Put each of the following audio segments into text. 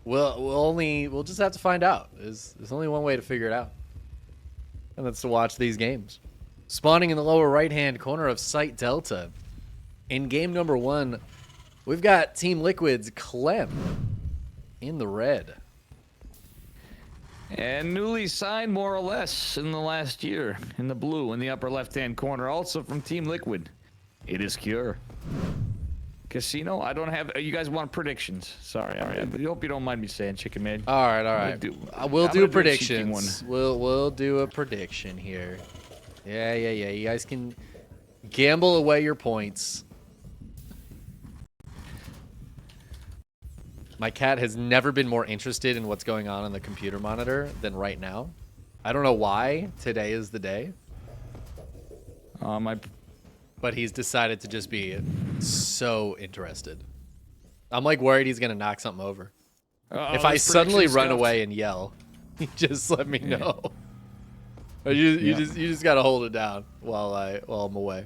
We'll just have to find out. There's only one way to figure it out, and that's to watch these games. Spawning in the lower right-hand corner of Site Delta. In game number 1, we've got Team Liquid's Clem in the red. And newly signed, more or less, in the last year, in the blue, in the upper left-hand corner, also from Team Liquid. It is Cure. Casino, I don't have... You guys want predictions? Sorry, all right. But I hope you don't mind me saying, Chickenman. All right. We'll do predictions. We'll do a prediction here. Yeah. You guys can gamble away your points. My cat has never been more interested in what's going on the computer monitor than right now. I don't know why today is the day. But he's decided to just be so interested. I'm like worried he's gonna knock something over. If I suddenly run away and yell, just let me know. You just gotta hold it down while I'm away.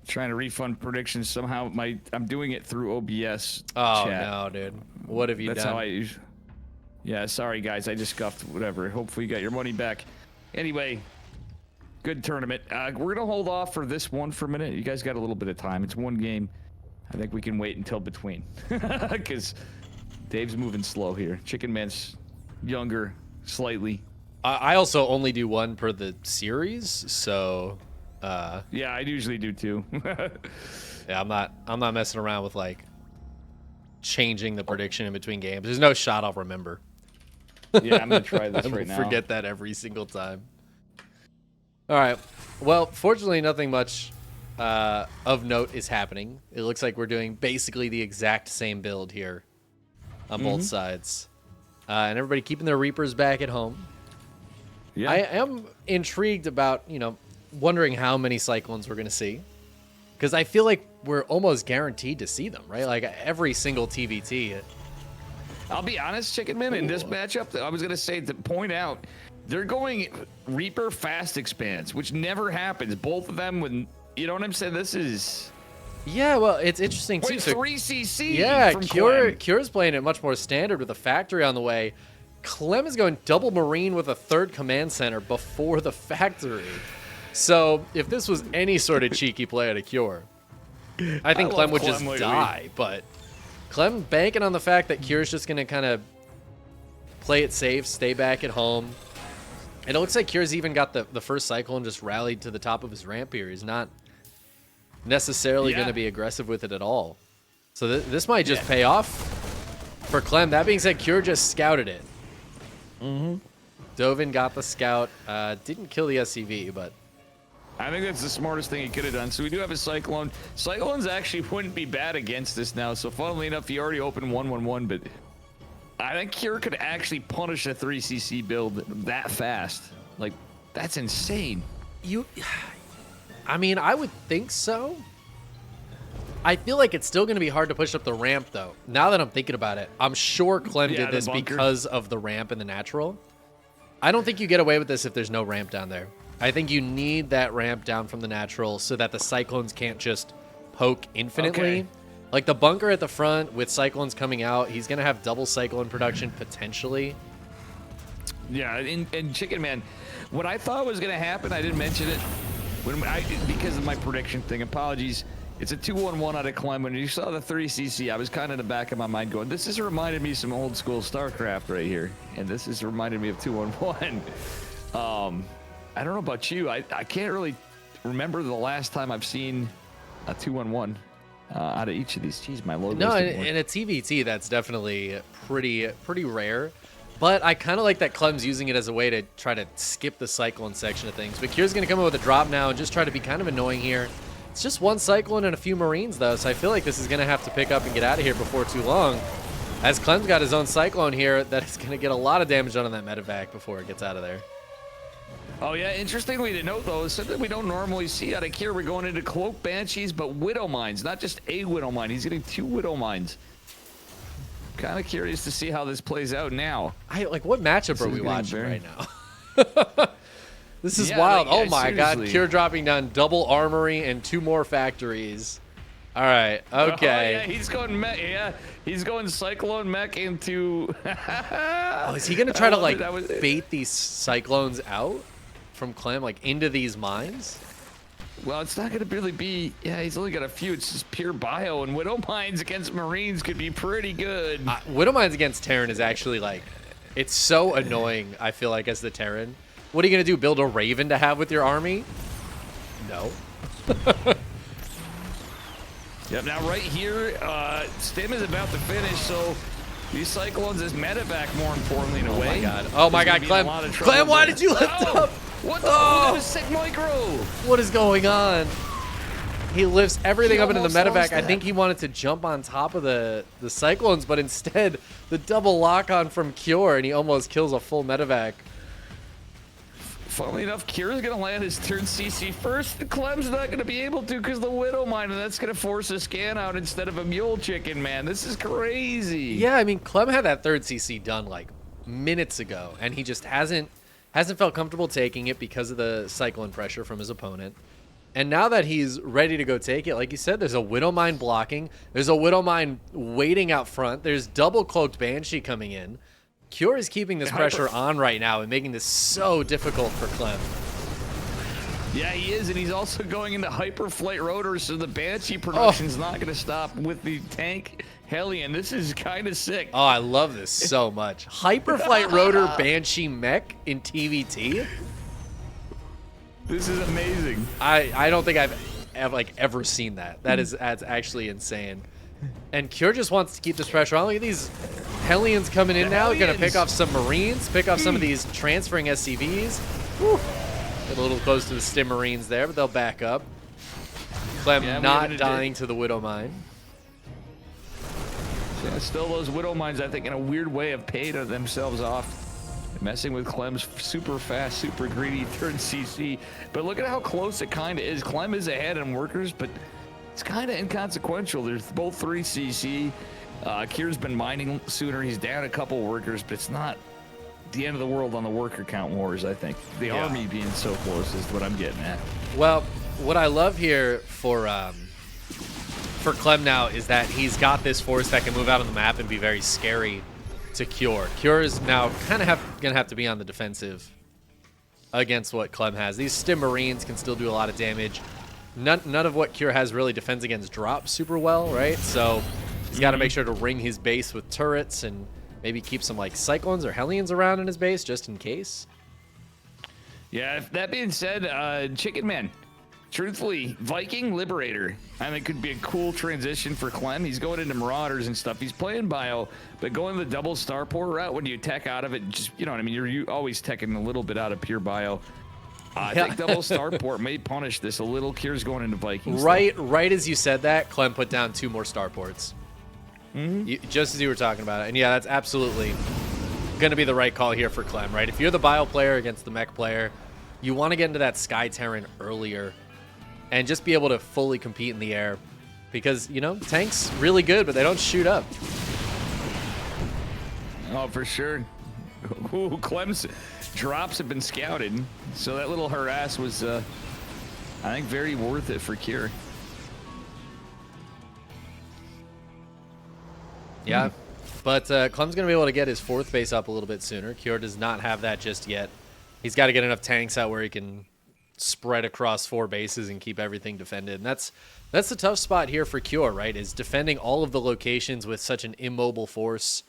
Trying to refund predictions somehow. I'm doing it through OBS. Oh chat. No, dude! What have you done? That's how I use. Yeah, sorry guys, I just scuffed. Whatever. Hopefully you got your money back. Anyway, good tournament. We're gonna hold off for this one for a minute. You guys got a little bit of time. It's one game. I think we can wait until between, because Dave's moving slow here. Chickenman's younger, slightly. I also only do one per the series, so. Yeah, I usually do too. Yeah, I'm not messing around with like changing the prediction in between games. There's no shot I'll remember. Yeah, I'm gonna try this right now. Forget that every single time. All right. Well, fortunately, nothing much of note is happening. It looks like we're doing basically the exact same build here on both sides, and everybody keeping their Reapers back at home. Yeah. I am intrigued about wondering how many Cyclones we're going to see, because I feel like we're almost guaranteed to see them, right? Like every single TvT. I'll be honest, Chickenman, in this matchup, I was going to say to point out, they're going Reaper fast expands, which never happens. Both of them, when you know what I'm saying. This is. Yeah, well, it's interesting too. 3cc. Yeah, Cure's playing it much more standard with a factory on the way. Clem is going double Marine with a third command center before the factory. So, if this was any sort of cheeky play at a Cure, I think Clem would just die. But Clem banking on the fact that Cure's just going to kind of play it safe, stay back at home. And it looks like Cure's even got the first cycle and just rallied to the top of his ramp here. He's not necessarily going to be aggressive with it at all. So this might just pay off for Clem. That being said, Cure just scouted it. Dove in, got the scout. Didn't kill the SCV, but... I think that's the smartest thing he could have done. So we do have a Cyclone. Cyclones actually wouldn't be bad against this now. So funnily enough, he already opened 1-1-1, but I think Cure could actually punish a 3cc build that fast. Like, that's insane. I mean, I would think so. I feel like it's still going to be hard to push up the ramp, though. Now that I'm thinking about it, I'm sure Clem did this because of the ramp and the natural. I don't think you get away with this if there's no ramp down there. I think you need that ramp down from the natural so that the Cyclones can't just poke infinitely. Okay. Like the bunker at the front with Cyclones coming out, he's going to have double Cyclone production potentially. Yeah, and Chickenman, what I thought was going to happen, I didn't mention it because of my prediction thing. Apologies. It's a 2-1-1 out of Clem. When you saw the 3cc, I was kind of in the back of my mind going, this has reminded me of some old school StarCraft right here. And this has reminded me of 2-1-1. I don't know about you. I can't really remember the last time I've seen a 2-1-1 out of each of these. Jeez, my logo. No, in a TvT, that's definitely pretty rare. But I kind of like that Clem's using it as a way to try to skip the Cyclone section of things. But Cure's going to come in with a drop now and just try to be kind of annoying here. It's just one Cyclone and a few Marines, though, so I feel like this is going to have to pick up and get out of here before too long. As Clem's got his own Cyclone here, that is going to get a lot of damage on that medevac before it gets out of there. Oh, yeah. Interestingly to note, though, is something we don't normally see out of Cure. We're going into Cloak Banshees, but Widow Mines. Not just a Widow Mine. He's getting 2 Widow Mines. Kind of curious to see how this plays out now. What matchup are we watching right now? This is wild. Like, oh, my God. Cure dropping down double armory and 2 more factories. All right. Okay. Oh, yeah, he's going mech. Yeah, he's going Cyclone mech into. Oh, is he gonna try to like bait these cyclones out from Clem, like into these mines? Well, it's not going to really be. Yeah, he's only got a few. It's just pure bio, and Widow Mines against Marines could be pretty good. Widow Mines against Terran is actually like, it's so annoying. I feel like as the Terran, what are you gonna do? Build a Raven to have with your army? No. Yep. Now right here, Stim is about to finish, so these Cyclones is medevac more importantly in a way. Oh my God, Clem! Clem, why did you lift up? What the? Oh, that was sick micro. What is going on? He lifts everything up into the medevac. I think he wanted to jump on top of the Cyclones, but instead the double lock-on from Cure, and he almost kills a full medevac. Funnily enough, Kira's going to land his third CC first. Clem's not going to be able to because the Widow Mine, and that's going to force a scan out instead of a Mule Chicken, man. This is crazy. Yeah, I mean, Clem had that third CC done like minutes ago, and he just hasn't felt comfortable taking it because of the Cyclone pressure from his opponent. And now that he's ready to go take it, like you said, there's a Widow Mine blocking. There's a Widow Mine waiting out front. There's double cloaked Banshee coming in. Cure is keeping this pressure on right now and making this so difficult for Clem. Yeah, he is, and he's also going into Hyperflight Rotors, so the Banshee production's not going to stop with the tank Hellion. This is kind of sick. Oh, I love this so much. Hyperflight Rotor Banshee mech in TvT? This is amazing. I don't think I've ever seen that. That's actually insane. And Cure just wants to keep this pressure on. Look at these Hellions coming in now. Going to pick off some Marines, pick off some of these transferring SCVs. Whew. Get a little close to the Stim Marines there, but they'll back up. Clem not dying to the Widow Mine. Yeah, still those Widow Mines, I think, in a weird way have paid themselves off. Messing with Clem's super fast, super greedy third CC. But look at how close it kind of is. Clem is ahead in workers, but it's kind of inconsequential. There's both 3 CC. Kier's been mining sooner. He's down a couple workers, but it's not the end of the world on the worker count wars, I think. The army being so close is what I'm getting at. Well, what I love here for Clem now is that he's got this force that can move out on the map and be very scary to Cure. Cure is now kind of going to have to be on the defensive against what Clem has. These Stim Marines can still do a lot of damage. None of what Cure has really defends against drop super well, right? So he's got to make sure to ring his base with turrets and maybe keep some like Cyclones or Hellions around in his base just in case. Yeah, that being said, Chickenman, truthfully, Viking Liberator, I think could be a cool transition for Clem. He's going into Marauders and stuff. He's playing bio, but going the double starport route when you tech out of it, just, you know what I mean? You're always teching a little bit out of pure bio. I think double starport may punish this a little. Kier's going into Vikings. Right as you said that, Clem put down 2 more starports. Just as you were talking about it. And yeah, that's absolutely going to be the right call here for Clem, right? If you're the bio player against the mech player, you want to get into that Sky Terran earlier and just be able to fully compete in the air because, you know, tanks really good, but they don't shoot up. Oh, for sure. Ooh, Clem's drops have been scouted, so that little harass was, I think, very worth it for Kier. Yeah, but Clem's going to be able to get his 4th base up a little bit sooner. Cure does not have that just yet. He's got to get enough tanks out where he can spread across 4 bases and keep everything defended. And that's the tough spot here for Cure, right, is defending all of the locations with such an immobile force.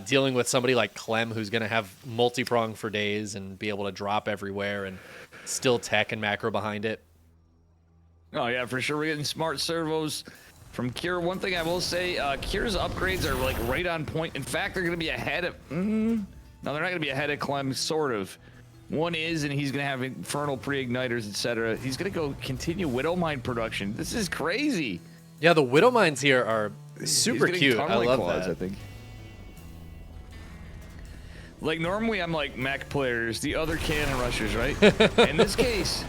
Dealing with somebody like Clem, who's going to have multi-prong for days and be able to drop everywhere and still tech and macro behind it. Oh, yeah, for sure. We're getting smart servos from Kier. One thing I will say, Kier's upgrades are like right on point. In fact, they're going to be ahead of... No, they're not going to be ahead of Clem, sort of. One is, and he's going to have Infernal Pre-Igniters, etc. He's going to go continue Widow Mine production. This is crazy. Yeah, the Widow Mines here are super cute. I love claws, that. I think. Like, normally I'm like mech players, the other cannon rushers, right? In this case,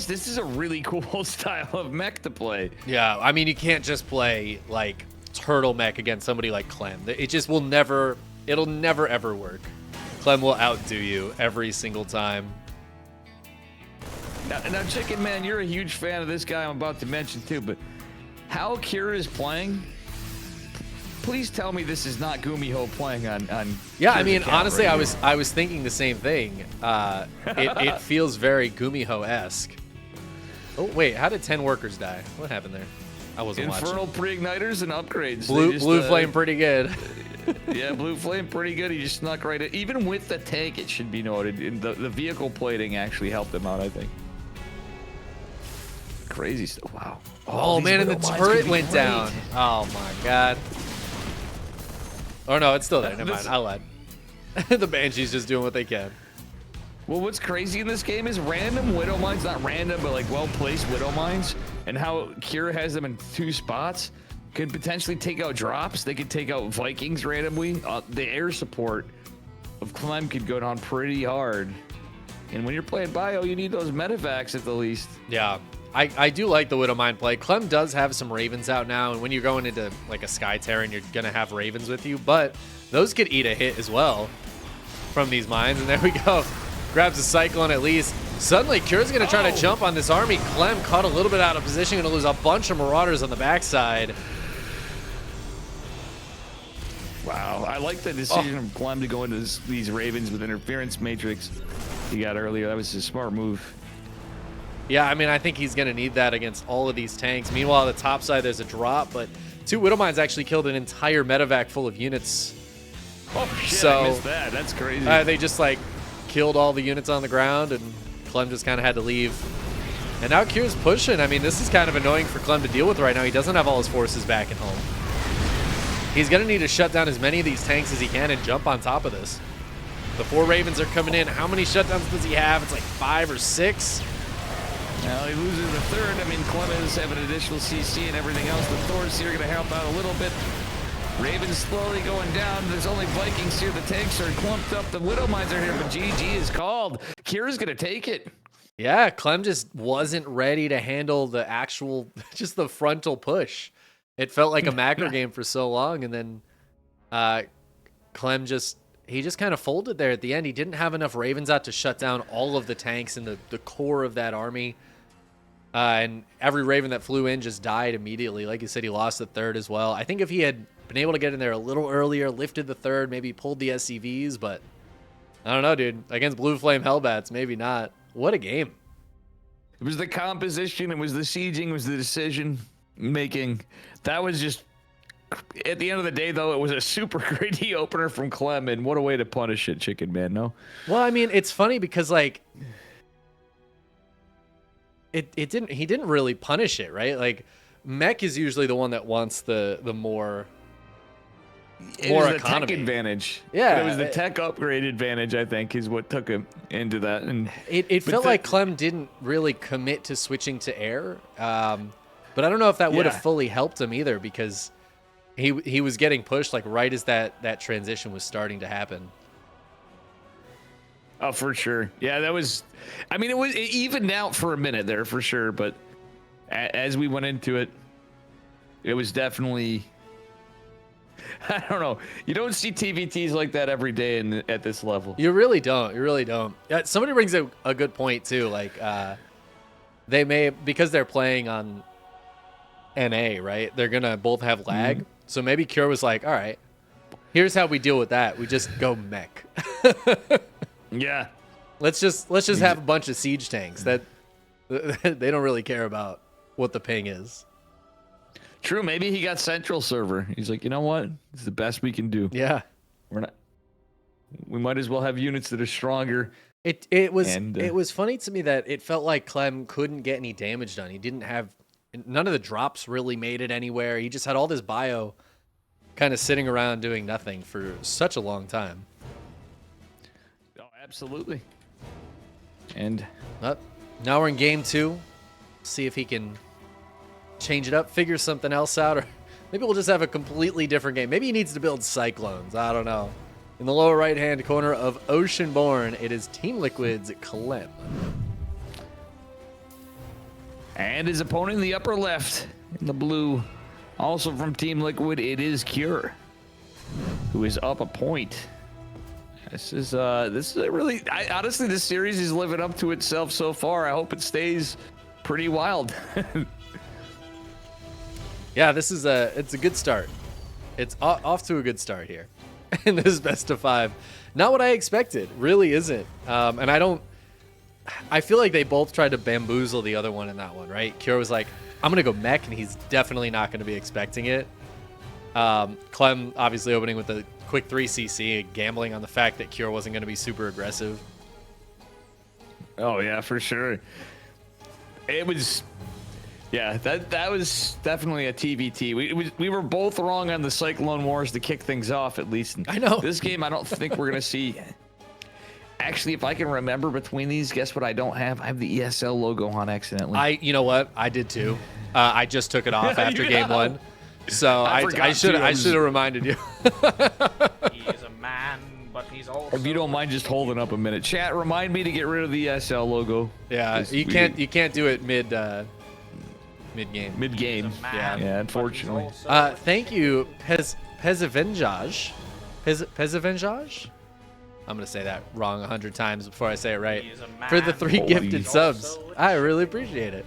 this is a really cool style of mech to play. Yeah, I mean, you can't just play, like, turtle mech against somebody like Clem. It just will never, it'll never, ever work. Clem will outdo you every single time. Now, Chicken Man, you're a huge fan of this guy I'm about to mention too, but how Kira is playing, please tell me this is not Gumiho playing on Yeah, Kira's I mean, account honestly, right I was thinking the same thing. It feels very Gumiho-esque. Oh, wait, how did 10 workers die? What happened there? I wasn't Infernal watching. pre-igniters and upgrades. Blue flame pretty good. Yeah, blue flame pretty good. He just snuck right in. Even with the tank, it should be noted. And the vehicle plating actually helped him out, I think. Crazy stuff. Wow. Oh man, and the turret went down. Oh my god. Oh no, it's still there. Never mind. I lied. The Banshee's just doing what they can. Well, what's crazy in this game is random Widow Mines, not random, but like well-placed Widow Mines, and how Kira has them in 2 spots, could potentially take out drops. They could take out Vikings randomly. The air support of Clem could go down pretty hard. And when you're playing bio, you need those medevacs at the least. Yeah. I do like the Widow Mine play. Clem does have some Ravens out now, and when you're going into like a Sky Terran, you're going to have Ravens with you, but those could eat a hit as well from these mines, and there we go. Grabs a Cyclone at least. Suddenly, Kira's going to try to jump on this army. Clem caught a little bit out of position, going to lose a bunch of Marauders on the backside. Wow, I like the decision of Clem to go into these Ravens with interference matrix he got earlier. That was a smart move. Yeah, I mean, I think he's going to need that against all of these tanks. Meanwhile, on the top side, there's a drop, but 2 Widow Mines actually killed an entire medevac full of units. Oh, shit, So, I missed that. That's crazy. They just, like, killed all the units on the ground, and Clem just kind of had to leave. And now Kira's pushing. I mean, this is kind of annoying for Clem to deal with right now. He doesn't have all his forces back at home. He's going to need to shut down as many of these tanks as he can and jump on top of this. The 4 Ravens are coming in. How many shutdowns does he have? It's like 5 or 6. Now he loses the 3rd. I mean, Clem is having additional CC and everything else. The Thors here are going to help out a little bit. Ravens slowly going down. There's only Vikings here. The tanks are clumped up. The Widow Mines are here, but GG is called. Kira's going to take it. Yeah, Clem just wasn't ready to handle the actual, just the frontal push. It felt like a macro game for so long, and then Clem just kind of folded there at the end. He didn't have enough Ravens out to shut down all of the tanks and the core of that army. And every Raven that flew in just died immediately. Like you said, he lost the 3rd as well. I think if he had been able to get in there a little earlier, lifted the 3rd, maybe pulled the SCVs, but I don't know, dude. Against Blue Flame Hellbats, maybe not. What a game. It was the composition. It was the sieging. It was the decision making. That was just, at the end of the day, though, it was a super greedy opener from Clem, and what a way to punish it, Chicken Man, no? Well, I mean, it's funny because, like, he didn't really punish it, right? Like, Mech is usually the one that wants the more economy. economy. Tech advantage. Yeah. But it was the tech upgrade advantage, I think, is what took him into that. And it felt like Clem didn't really commit to switching to air. But I don't know if that would have fully helped him either, because he was getting pushed like right as that transition was starting to happen. Oh, for sure. Yeah, that was, I mean, it evened out for a minute there for sure, but as we went into it, it was definitely, I don't know. You don't see TvTs like that every day at this level. You really don't. You really don't. Somebody brings a good point too. Like, they may, because they're playing on NA, right? They're gonna both have lag. Mm-hmm. So maybe Kira was like, all right, here's how we deal with that. We just go mech. Yeah. Let's just have a bunch of siege tanks that they don't really care about what the ping is. True. Maybe he got central server. He's like, you know what? It's the best we can do. Yeah. We might as well have units that are stronger. It was funny to me that it felt like Clem couldn't get any damage done. He didn't have, none of the drops really made it anywhere. He just had all this bio kind of sitting around doing nothing for such a long time. Oh, absolutely. And now we're in game 2. See if he can change it up, figure something else out, or maybe we'll just have a completely different game. Maybe he needs to build cyclones. I don't know. In the lower right-hand corner of Oceanborn, it is Team Liquid's Clem. And his opponent in the upper left, in the blue, also from Team Liquid, it is Cure, who is up a point. This is a really. Honestly, this series is living up to itself so far. I hope it stays pretty wild. Yeah, it's a good start. It's off to a good start here. And this best of 5. Not what I expected. Really isn't. And I feel like they both tried to bamboozle the other one in that one, right? Kira was like, I'm going to go mech, and he's definitely not going to be expecting it. Clem obviously opening with a quick 3cc, gambling on the fact that Kira wasn't going to be super aggressive. Oh, yeah, for sure. It was... Yeah, that was definitely a TvT. We were both wrong on the Cyclone Wars to kick things off, at least. I know. This game, I don't think we're going to see... Actually, if I can remember between these, guess what I don't have? I have the ESL logo on accidentally. You know what? I did too. I just took it off after game 1. So I should have reminded you. He is a man, but he's also... If you don't mind just holding up a minute. Chat, remind me to get rid of the ESL logo. Yeah, you can't do it mid-game. Mid-game. Yeah, unfortunately. Thank you, Pezavenjage. Pezavenjage? I'm going to say that wrong 100 times before I say it right. For the 3 gifted subs. I really appreciate it.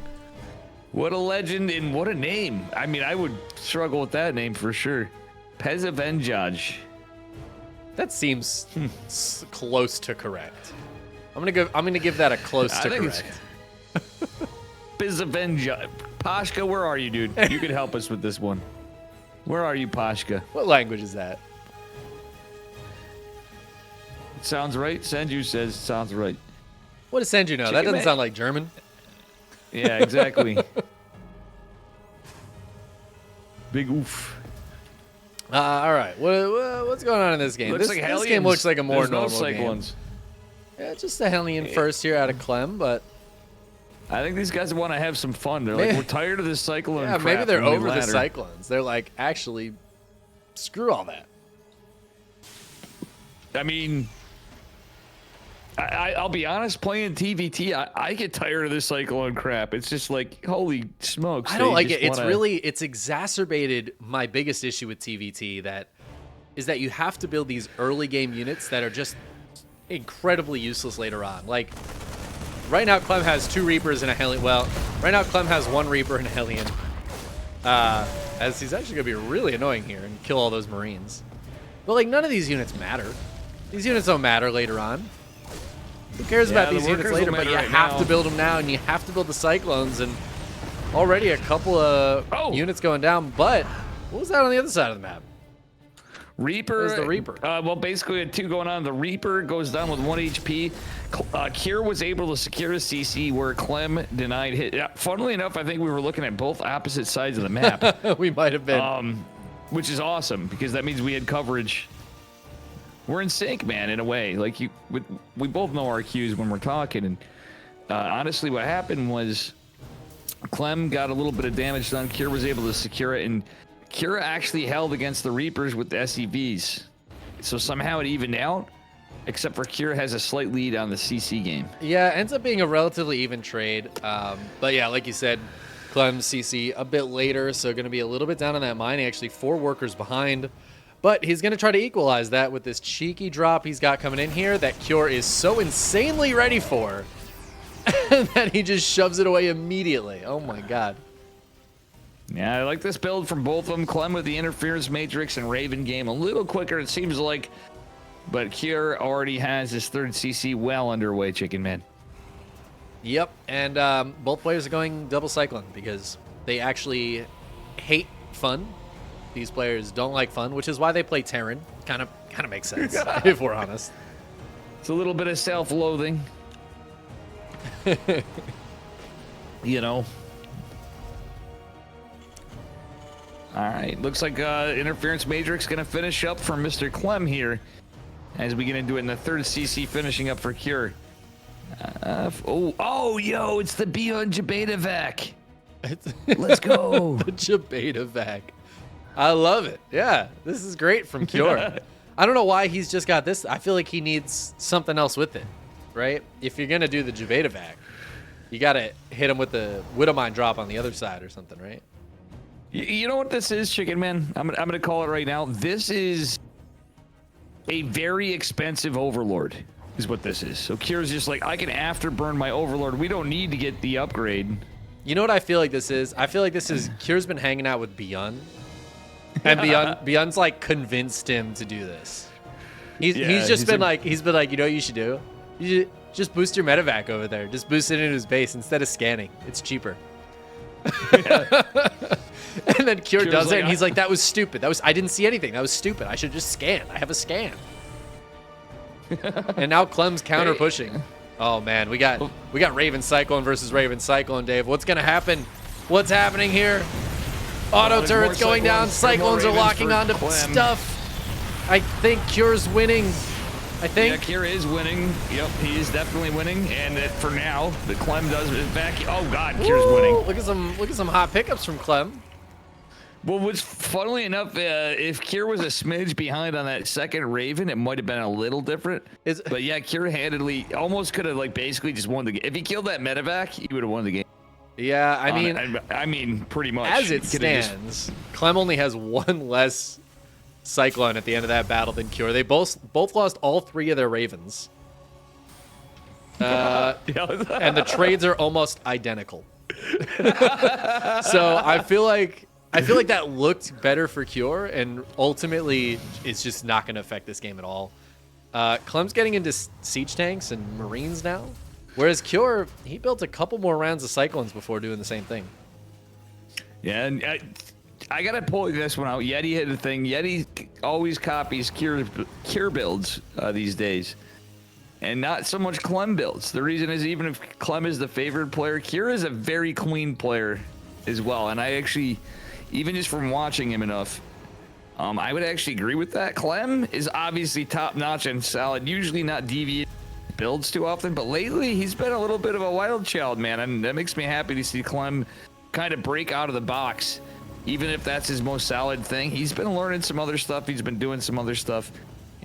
What a legend and what a name. I mean, I would struggle with that name for sure. Pezavenjage. That seems close to correct. I'm gonna give that a close to correct. Pezavenjage. Pashka, where are you, dude? You could help us with this one. Where are you, Pashka? What language is that? It sounds right. Senju says it sounds right. What does Senju know? That doesn't sound like German. Yeah, exactly. Big oof. All right. What's going on in this game? This game looks like a more normal game. Yeah, just a Hellion first here out of Clem, but I think these guys want to have some fun. They're like, we're tired of this Cyclone crap. Maybe they're over the Cyclones. They're like, actually, screw all that. I mean, I'll be honest, playing TvT, I get tired of this Cyclone crap. It's just like, holy smokes. I don't like it. It's exacerbated my biggest issue with TvT is that you have to build these early game units that are just incredibly useless later on. Like, right now Clem has 2 Reapers and a Hellion. Well, right now Clem has 1 Reaper and a Hellion. As he's actually going to be really annoying here and kill all those Marines. But, like, none of these units matter. These units don't matter later on. Who cares about these units later? But you have to build them now, and you have to build the Cyclones, and already a couple of units going down. But what was that on the other side of the map? Reaper. What was the Reaper? Well, basically, 2 going on. The Reaper goes down with 1 HP. Kier was able to secure a CC where Clem denied hit. Yeah, funnily enough, I think we were looking at both opposite sides of the map. We might have been. Which is awesome, because that means we had coverage. We're in sync, man, in a way. Like, we both know our cues when we're talking. And honestly, what happened was Clem got a little bit of damage done. Kira was able to secure it, and Kira actually held against the Reapers with the SEVs. So somehow it evened out, except for Kira has a slight lead on the CC game. Yeah, ends up being a relatively even trade. But yeah, like you said, Clem's CC a bit later, so going to be a little bit down on that mine. Actually, 4 workers behind. But he's going to try to equalize that with this cheeky drop he's got coming in here that Cure is so insanely ready for that he just shoves it away immediately. Oh, my God. Yeah, I like this build from both of them. Clem with the Interference Matrix and Raven game a little quicker, it seems like. But Cure already has his 3rd CC well underway, Chickenman. Yep, and both players are going double Cyclone because they actually hate fun. These players don't like fun, which is why they play Terran. Kind of makes sense, if we're honest. It's a little bit of self-loathing. You know. All right, looks like Interference Matrix going to finish up for Mr. Clem here as we get into it in the 3rd CC finishing up for Cure. Yo, it's the Beyond Jabetavac. Let's go. The Jabetavac. I love it. Yeah, this is great from Cure. I don't know why he's just got this. I feel like he needs something else with it, right? If you're going to do the Jabetavac, you got to hit him with the Widowmine drop on the other side or something, right? You know what this is, Chickenman? I'm gonna call it right now. This is a very expensive Overlord is what this is. So Kira's just like, I can afterburn my Overlord. We don't need to get the upgrade. You know what I feel like this is? I feel like this is Kira's been hanging out with Beyond. And Beyond's like convinced him to do this. He's been like, you know what you should do? You should just boost your medevac over there. Just boost it into his base instead of scanning. It's cheaper. And then Kira does it, and he's like, that was stupid. I didn't see anything. That was stupid. I should just scan. I have a scan. And now Clem's counter pushing. Oh man, we got Raven Cyclone versus Raven Cyclone, Dave. What's gonna happen? What's happening here? Auto turrets going down. Cyclones are locking onto stuff. I think Kira's winning. I think. Yeah, Kira is winning. Yep, he is definitely winning. And for now, the Clem does his back. Oh God, Kira's winning. Look at some hot pickups from Clem. Well, what's funnily enough, if Kira was a smidge behind on that second Raven, it might have been a little different. But yeah, Kira handedly almost could have like basically just won the game. If he killed that medevac, he would have won the game. Yeah, I mean, pretty much. As it stands, Clem only has one less Cyclone at the end of that battle than Kira. They both lost all 3 of their Ravens. And the trades are almost identical. So I feel like that looked better for Cure, and ultimately it's just not going to affect this game at all. Clem's getting into siege tanks and marines now, whereas Cure, he built a couple more rounds of Cyclones before doing the same thing. Yeah, and I gotta pull this one out. Yeti hit the thing. Yeti always copies Cure builds these days, and not so much Clem builds. The reason is, even if Clem is the favorite player, Cure is a very clean player as well. And I actually, even just from watching him enough, I would actually agree with that. Clem is obviously top notch and solid. Usually not deviate builds too often, but lately he's been a little bit of a wild child, man, and that makes me happy to see Clem kind of break out of the box. Even if that's his most solid thing, he's been learning some other stuff. He's been doing some other stuff,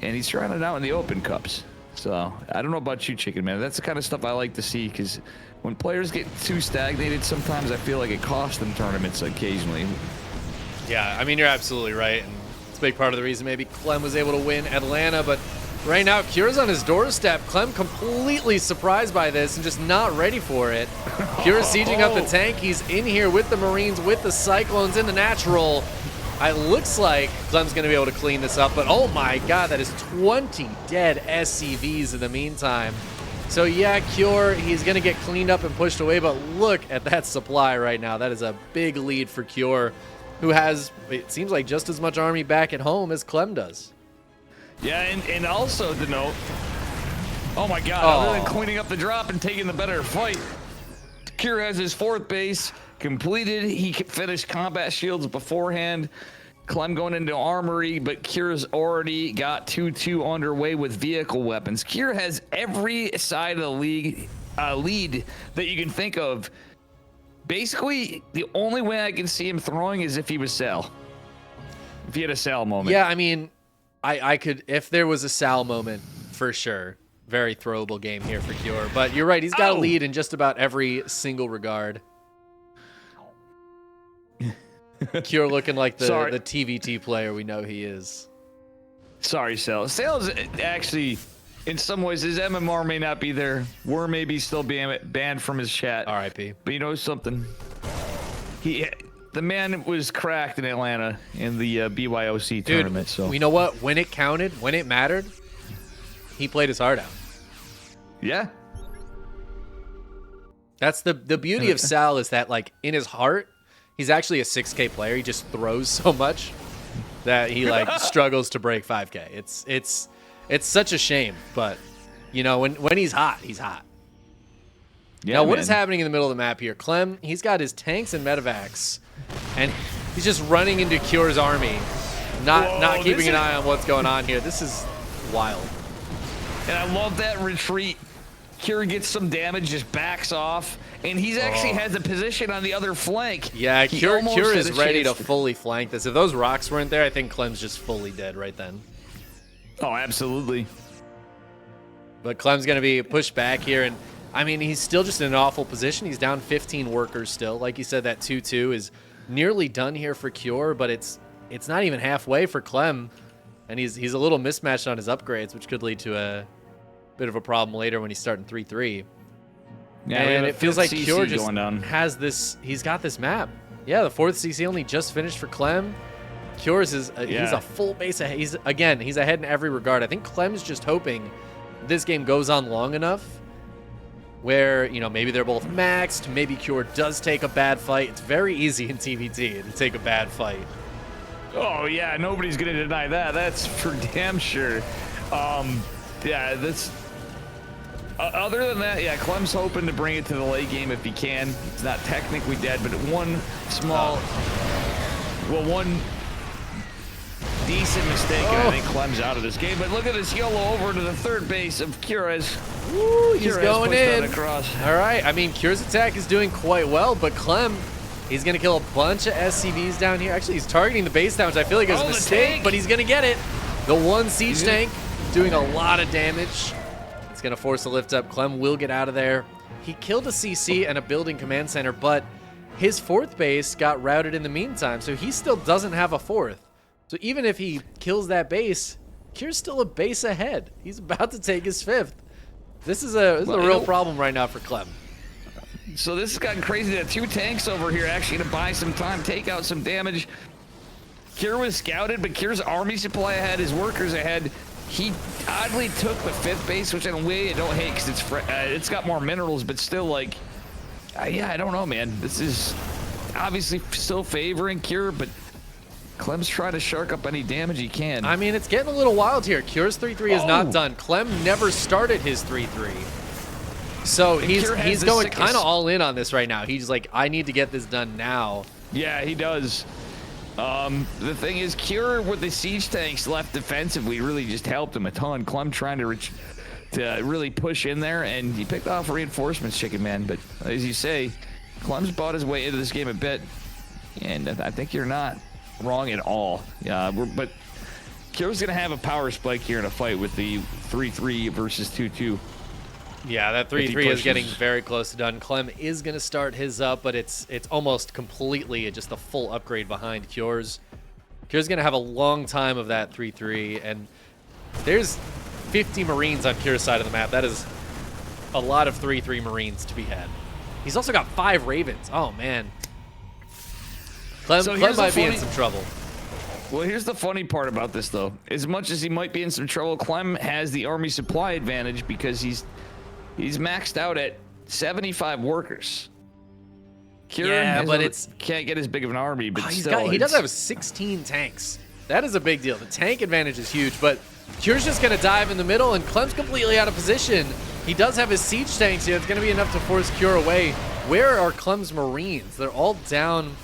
and he's trying it out in the open cups. So I don't know about you, Chickenman. That's the kind of stuff I like to see, because when players get too stagnated, sometimes I feel like it costs them tournaments occasionally. Yeah, I mean, you're absolutely right. And it's a big part of the reason maybe Clem was able to win Atlanta, but right now, Cure's on his doorstep. Clem completely surprised by this and just not ready for it. Cure's sieging up the tank. He's in here with the Marines, with the Cyclones in the natural. It looks like Clem's going to be able to clean this up, but oh my God, that is 20 dead SCVs in the meantime. So yeah, Cure, he's going to get cleaned up and pushed away, but look at that supply right now. That is a big lead for Cure, who has, it seems like, just as much army back at home as Clem does. Yeah, and also to note, oh my God, other than cleaning up the drop and taking the better fight, Cure has his 4th base completed. He finished combat shields beforehand. Clem going into armory, but Cure's already got 2-2 underway with vehicle weapons. Cure has every side of the league lead that you can think of. Basically, the only way I can see him throwing is if he was Sal. If he had a Sal moment. Yeah, I mean, I could, if there was a Sal moment, for sure. Very throwable game here for Cure. But you're right, he's got a lead in just about every single regard. Cure looking like the TvT player we know he is. Sorry, Sal. Sal's actually, in some ways, his MMR may not be there. We're maybe still being banned from his chat. R.I.P. But you know something? The man was cracked in Atlanta in the BYOC tournament. So we know what? When it counted, when it mattered, he played his heart out. Yeah. That's the beauty of Sal, is that, like, in his heart, he's actually a 6K player. He just throws so much that he like struggles to break 5K. It's such a shame, but you know, when he's hot, he's hot. Yeah, now, what is happening in the middle of the map here? Clem, he's got his tanks and medevacs, and he's just running into Cure's army, not keeping an eye on what's going on here. This is wild. And I love that retreat. Cure gets some damage, just backs off, and he's actually has a position on the other flank. Yeah, Cure is ready to fully flank this. If those rocks weren't there, I think Clem's just fully dead right then. Oh, absolutely. But Clem's going to be pushed back here, and I mean, he's still just in an awful position. He's down 15 workers still. Like you said, that 2-2 is nearly done here for Cure, but it's not even halfway for Clem. And he's a little mismatched on his upgrades, which could lead to a bit of a problem later when he's starting 3-3. Yeah, and it feels like CC Cure just going down. has this. He's got this map. Yeah, the 4th CC only just finished for Clem. Cure's he's a full base ahead. He's ahead in every regard. I think Clem's just hoping this game goes on long enough where, you know, maybe they're both maxed. Maybe Cure does take a bad fight. It's very easy in TvT to take a bad fight. Oh, yeah, nobody's going to deny that. That's for damn sure. Yeah, that's... other than that, yeah, Clem's hoping to bring it to the late game if he can. It's not technically dead, but one small... Well, one decent mistake, and I think Clem's out of this game. But look at this YOLO over to the third base of Cures. Woo, he's going in. Across. All right, I mean, Cure's attack is doing quite well, but Clem... He's going to kill a bunch of SCVs down here. Actually, he's targeting the base down, which I feel like is a mistake, but he's going to get it. The one siege tank doing a lot of damage. It's going to force a lift up. Clem will get out of there. He killed a CC and a building command center, but his 4th base got routed in the meantime, so he still doesn't have a 4th. So even if he kills that base, Cure's still a base ahead. He's about to take his 5th. This is a real problem right now for Clem. So this has gotten crazy. That 2 tanks over here actually to buy some time, take out some damage. Cure was scouted, but Cure's army supply ahead, his workers ahead. He oddly took the 5th base, which in a way I don't hate because it's got more minerals, but still, like, yeah, I don't know, man. This is obviously still favoring Cure, but Clem's trying to shark up any damage he can. I mean, it's getting a little wild here. Cure's 3-3 is not done. Clem never started his 3-3. So he's going kind of all in on this right now. He's like, I need to get this done now. Yeah, he does. The thing is, Cure with the siege tanks left defensively really just helped him a ton. Clem trying to really push in there, and he picked off reinforcements, Chickenman. But as you say, Clem's bought his way into this game a bit, and I think you're not wrong at all. But Cure's gonna have a power spike here in a fight with the 3-3 versus 2-2. Yeah, that 3-3 is getting very close to done. Clem is going to start his up, but it's almost completely just a full upgrade behind Cure's. Cure's going to have a long time of that 3-3, and there's 50 Marines on Cure's side of the map. That is a lot of 3-3 Marines to be had. He's also got 5 Ravens. Oh, man. Clem might be in some trouble. Well, here's the funny part about this, though. As much as he might be in some trouble, Clem has the army supply advantage because he's maxed out at 75 workers. Cure but can't get as big of an army, but he does have 16 tanks. That is a big deal. The tank advantage is huge, but Cure's just going to dive in the middle, and Clem's completely out of position. He does have his siege tanks here. It's going to be enough to force Cure away. Where are Clem's Marines? They're all down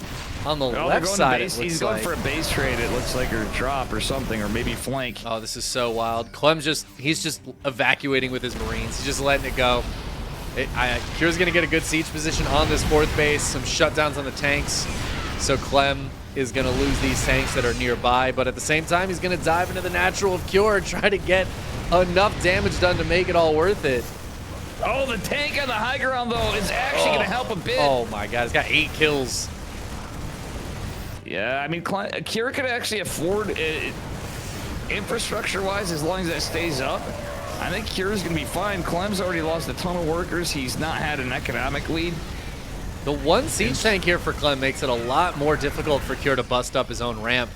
on the left side. He's going for a base trade, it looks like, or drop or something, or maybe flank. Oh, this is so wild. Clem's he's just evacuating with his Marines. He's just letting it go. Cure's going to get a good siege position on this 4th base, some shutdowns on the tanks. So Clem is going to lose these tanks that are nearby, but at the same time, he's going to dive into the natural of Cure and try to get enough damage done to make it all worth it. Oh, the tank on the high ground, though, is actually going to help a bit. Oh, my God. He's got 8 kills. Yeah, I mean, Cure could actually afford it infrastructure-wise as long as that stays up. I think Cure's going to be fine. Clem's already lost a ton of workers. He's not had an economic lead. The one siege tank here for Clem makes it a lot more difficult for Cure to bust up his own ramp.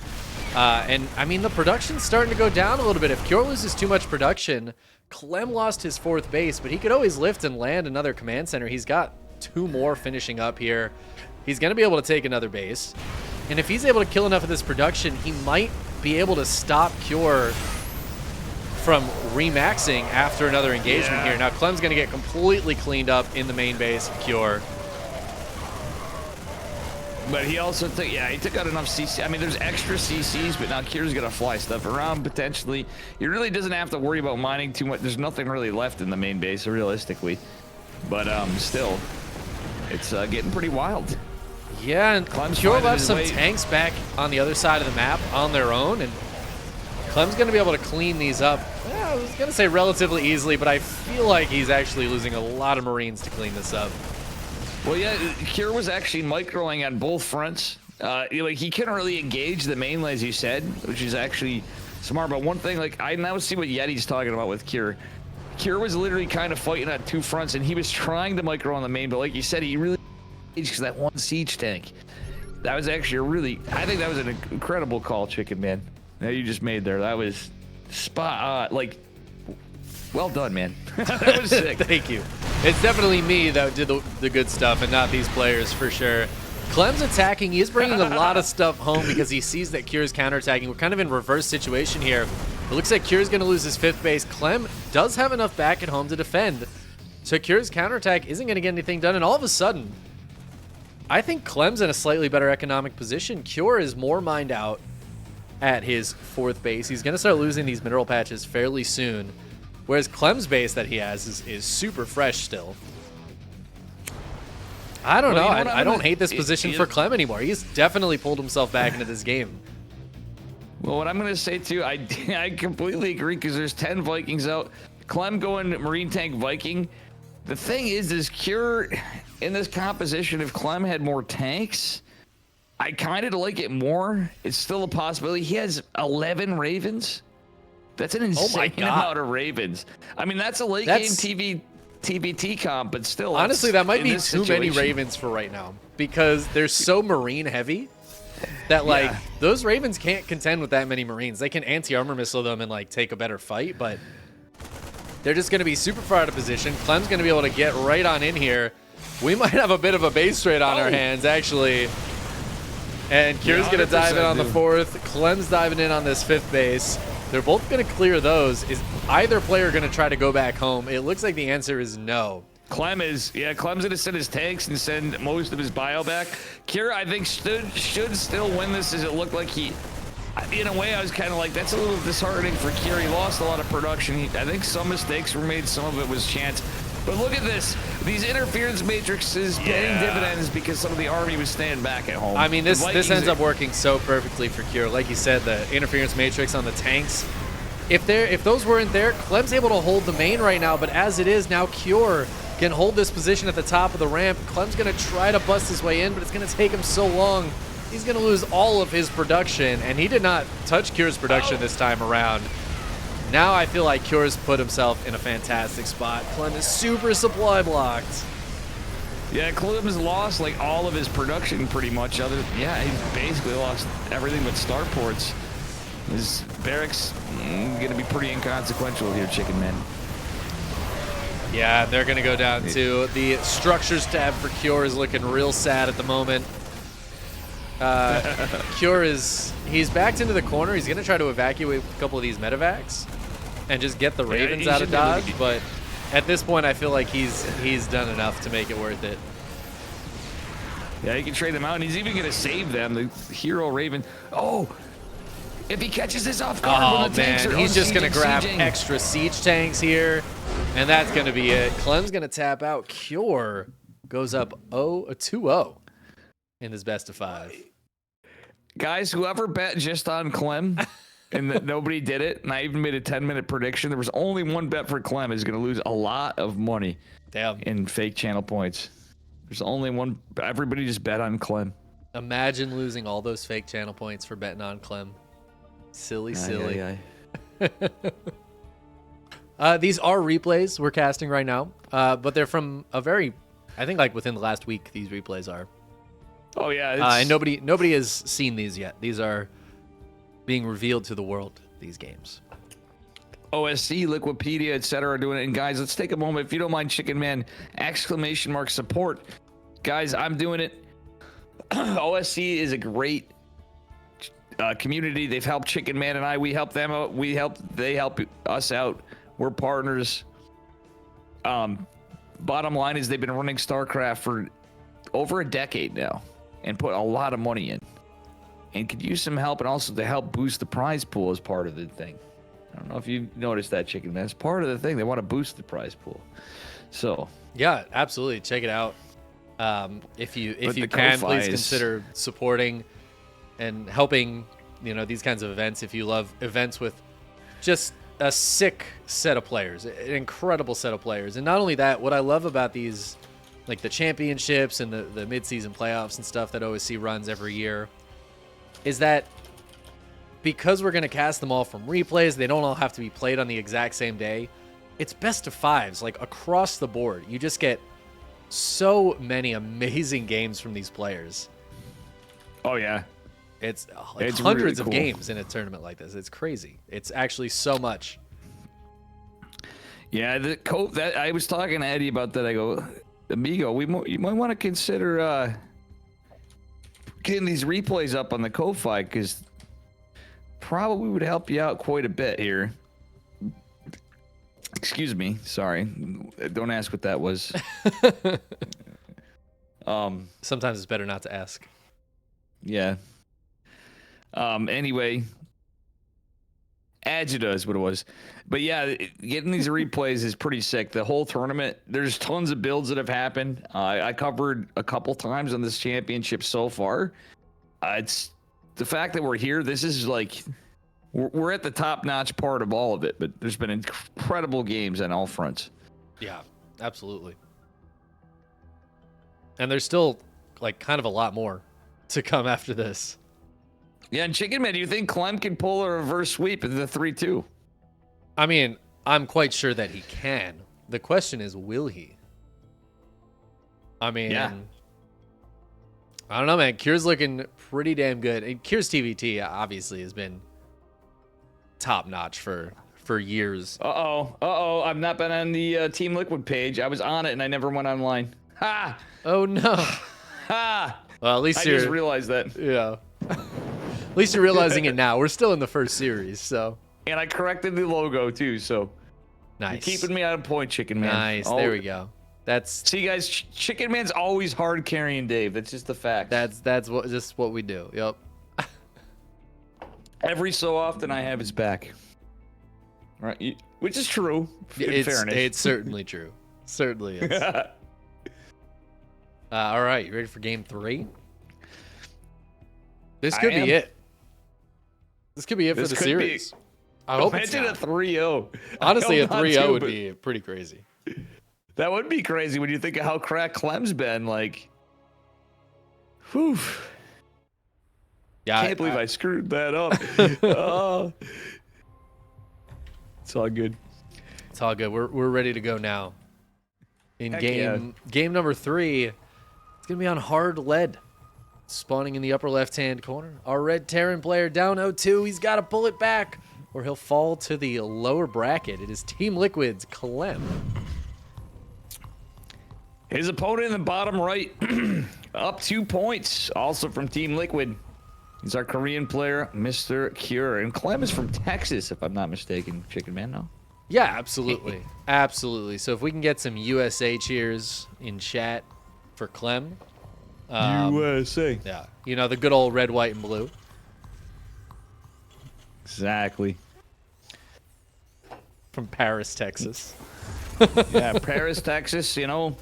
And, I mean, the production's starting to go down a little bit. If Cure loses too much production, Clem lost his 4th base, but he could always lift and land another command center. He's got 2 more finishing up here. He's going to be able to take another base. And if he's able to kill enough of this production, he might be able to stop Cure from remaxing after another engagement here. Now, Clem's going to get completely cleaned up in the main base of Cure. But he also took, he took out enough CC. I mean, there's extra CCs, but now Cure's going to fly stuff around potentially. He really doesn't have to worry about mining too much. There's nothing really left in the main base, realistically. But still, it's getting pretty wild. Yeah, and Cure left some tanks back on the other side of the map on their own, and Clem's going to be able to clean these up. Yeah, I was going to say relatively easily, but I feel like he's actually losing a lot of Marines to clean this up. Well, yeah, Cure was actually microing on both fronts. Like he couldn't really engage the main lane, as you said, which is actually smart. But one thing, like I now see what Yeti's talking about with Cure. Cure was literally kind of fighting on 2 fronts, and he was trying to micro on the main, but like you said, he really because that one siege tank. That was actually I think that was an incredible call, Chickenman. That you just made there. That was spot like. Well done, man. That was sick. Thank you. It's definitely me that did the good stuff and not these players for sure. Clem's attacking. He is bringing a lot of stuff home because he sees that Cure's counterattacking. We're kind of in reverse situation here. It looks like Cure's going to lose his 5th base. Clem does have enough back at home to defend. So Cure's counterattack isn't going to get anything done. And all of a sudden, I think Clem's in a slightly better economic position. Cure is more mined out at his 4th base. He's going to start losing these mineral patches fairly soon. Whereas Clem's base that he has is super fresh still. I don't know. I don't hate this position for Clem anymore. He's definitely pulled himself back into this game. Well, what I'm going to say, too, I completely agree because there's 10 Vikings out. Clem going Marine Tank Viking. The thing is Cure in this composition, if Clem had more tanks, I kind of like it more. It's still a possibility. He has 11 Ravens. That's an insane amount of Ravens. I mean, that's a late game TvT comp, but still. Honestly, that might be too many Ravens for right now because they're so Marine heavy that like those Ravens can't contend with that many Marines. They can anti-armor missile them and like take a better fight, but they're just going to be super far out of position. Clem's going to be able to get right on in here. We might have a bit of a base trade on our hands, actually. And Cure's going to dive in on the 4th. Clem's diving in on this 5th base. They're both going to clear those. Is either player going to try to go back home? It looks like the answer is no. Clem's going to send his tanks and send most of his bio back. Cure, I think, should still win this, as it looked like he... In a way, I was kind of like, that's a little disheartening for Cure. He lost a lot of production. I think some mistakes were made. Some of it was chance. But look at this. These interference matrices paying dividends because some of the army was staying back at home. I mean, this ends up working so perfectly for Cure. Like you said, the interference matrix on the tanks. If those weren't there, Clem's able to hold the main right now. But as it is, now Cure can hold this position at the top of the ramp. Clem's going to try to bust his way in, but it's going to take him so long. He's going to lose all of his production. And he did not touch Cure's production this time around. Now I feel like Cure's put himself in a fantastic spot. Clem is super supply blocked. Yeah, Clem's lost like all of his production pretty much. He's basically lost everything but starports. His barracks going to be pretty inconsequential here, Chickenman. Yeah, they're going to go down too. The structures tab for Cure is looking real sad at the moment. Cure he's backed into the corner. He's going to try to evacuate a couple of these medevacs and just get the Ravens out of dodge. But at this point, I feel like he's done enough to make it worth it. Yeah, he can trade them out, and he's even going to save them. The hero Raven. Oh, if he catches this off guard, oh man, he's just going to grab extra siege tanks here, and that's going to be it. Clem's going to tap out. Cure goes up 2-0 in this best of 5. Guys, whoever bet just on Clem and that nobody did it, and I even made a 10-minute prediction, there was only one bet for Clem, is going to lose a lot of money in fake channel points. There's only one. Everybody just bet on Clem. Imagine losing all those fake channel points for betting on Clem. Silly. These are replays we're casting right now, but they're from a very, I think like within the last week, these replays are. Oh yeah, and nobody has seen these yet. These are being revealed to the world. These games. OSC, Liquipedia, etc. are doing it. And guys, let's take a moment, if you don't mind, Chickenman, ! Support. Guys, I'm doing it. OSC is a great community. They've helped Chickenman and I. We help them out. They help us out. We're partners. Bottom line is they've been running StarCraft for over a decade now and put a lot of money in and could use some help, and also to help boost the prize pool as part of the thing. I don't know if you noticed that, Chickenman. It's part of the thing. They want to boost the prize pool. So yeah, absolutely. Check it out. If you can, please consider supporting and helping, these kinds of events. If you love events with just a sick set of players, an incredible set of players. And not only that, what I love about these like the championships and the mid-season playoffs and stuff that OSC runs every year is that because we're going to cast them all from replays, they don't all have to be played on the exact same day. It's best of fives, like across the board. You just get so many amazing games from these players. Oh, yeah. It's It's hundreds really of cool. games in a tournament like this. It's crazy. It's actually so much. Yeah, the Coop, that I was talking to Eddie about that. I go, Amigo, you might want to consider getting these replays up on the Ko-Fi, because probably would help you out quite a bit here. Excuse me, sorry. Don't ask what that was. Sometimes it's better not to ask. Yeah. Anyway, Agita is what it was. But yeah, getting these replays is pretty sick. The whole tournament, there's tons of builds that have happened. I covered a couple times on this championship so far. It's the fact that we're here. This is like, we're at the top-notch part of all of it. But there's been incredible games on all fronts. Yeah, absolutely. And there's still like kind of a lot more to come after this. Yeah, and Chickenman, do you think Clem can pull a reverse sweep in the 3-2? I mean, I'm quite sure that he can. The question is, will he? I mean, Yeah. I don't know, man. Cure's looking pretty damn good. And Cure's TvT obviously has been top notch for years. I've not been on the Team Liquid page. I was on it and I never went online. Ha! Oh no. Ha! Well, at least I you're just realized that. yeah. At least you're realizing it now. We're still in the first series, so And I corrected the logo too, so nice. you're keeping me on point, Chicken Man. Nice. There we go. That's See, guys, Chicken Man's always hard carrying Dave. That's just the fact. that's what just what we do. Yep. Every so often, I have his back. Right, which is true. In fairness, It's certainly true. Certainly is. All right, you ready for game 3? This could I am. be it. This could be it This for the could be- series. I hope it's Imagine a not. 3-0. Honestly, I a hope not 3-0 too, would but be pretty crazy. That would be crazy when you think of how cracked Clem's been. Like, whew. Yeah, Can't believe I screwed that up. Oh. It's all good. It's all good. We're ready to go now. In Heck game number 3, it's gonna be on hard lead. Spawning in the upper left-hand corner. Our red Terran player down 0-2. He's got to pull it back, or he'll fall to the lower bracket. It is Team Liquid's Clem. His opponent in the bottom right, up 2 points, also from Team Liquid. He's our Korean player, Mr. Cure. And Clem is from Texas, if I'm not mistaken. Chicken Man, no? Yeah, absolutely. Absolutely. So if we can get some USA cheers in chat for Clem. USA. Yeah. You know, the good old red, white, and blue. Exactly. From Paris, Texas. Yeah, Paris, Texas, you know.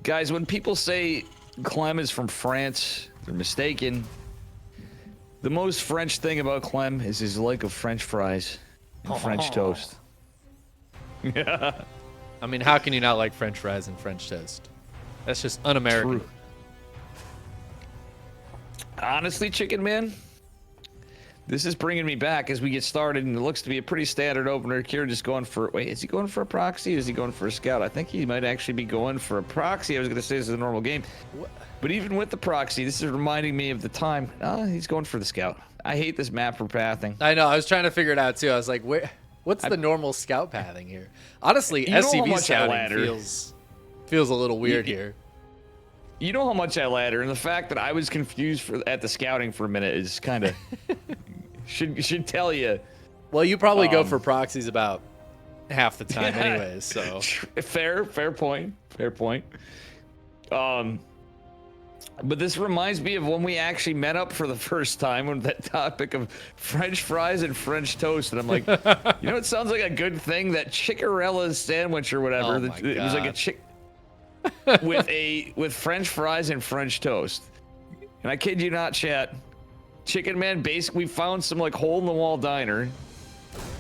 Guys, when people say Clem is from France, they're mistaken. The most French thing about Clem is his like of French fries and French toast. Yeah. I mean, how can you not like French fries and French toast? That's just un-American. True. Honestly, Chicken Man, this is bringing me back as we get started, and it looks to be a pretty standard opener. Kieran just going for, wait, is he going for a proxy or is he going for a scout? I think he might actually be going for a proxy. I was going to say this is a normal game. But even with the proxy, this is reminding me of the time. He's going for the scout. I hate this map for pathing. I know. I was trying to figure it out, too. I was like, what's the normal scout pathing here? Honestly, You know how SCV much I scouting ladder. feels a little weird here. You know how much I ladder, and the fact that I was confused at the scouting for a minute is kind of should tell you. Well, you probably go for proxies about half the time Yeah. anyways, so. Fair point. But this reminds me of when we actually met up for the first time on that topic of French fries and French toast, and I'm like, you know, it sounds like a good thing, that Chickarella's sandwich or whatever. Oh my It was like a God. chick with French fries and French toast. And I kid you not, chat. Chicken Man, basically, we found some like hole in the wall diner,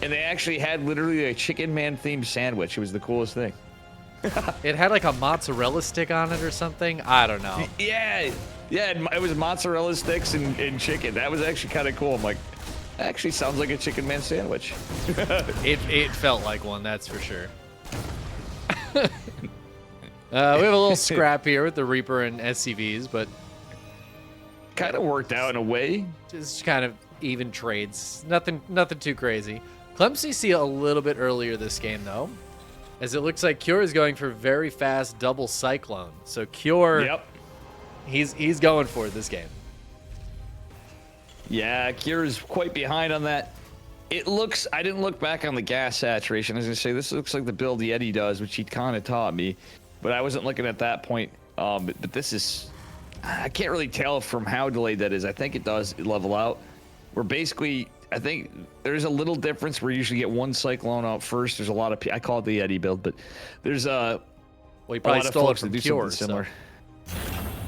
and they actually had literally a Chicken Man themed sandwich. It was the coolest thing. It had like a mozzarella stick on it or something. I don't know. Yeah, it was mozzarella sticks and chicken. That was actually kind of cool. I'm like, actually sounds like a Chickenman sandwich. It felt like one, that's for sure. We have a little scrap here with the Reaper and SCVs, but kind of worked out in a way. just kind of even trades. Nothing too crazy. Clem CC a little bit earlier this game though, as it looks like Cure is going for very fast double Cyclone. So Cure, Yep. he's going for it this game. Yeah, Kira's quite behind on that. It looks, I didn't look back on the gas saturation. I was going to say, this looks like the build Yeti does, which he kind of taught me, but I wasn't looking at that point. But this is, I can't really tell from how delayed that is. I think it does level out. We're basically, I think there's a little difference. We usually get one Cyclone out first. There's a lot of, I call it the Yeti build, but there's Well, he a probably lot of stole it folks that from do Cure. something similar.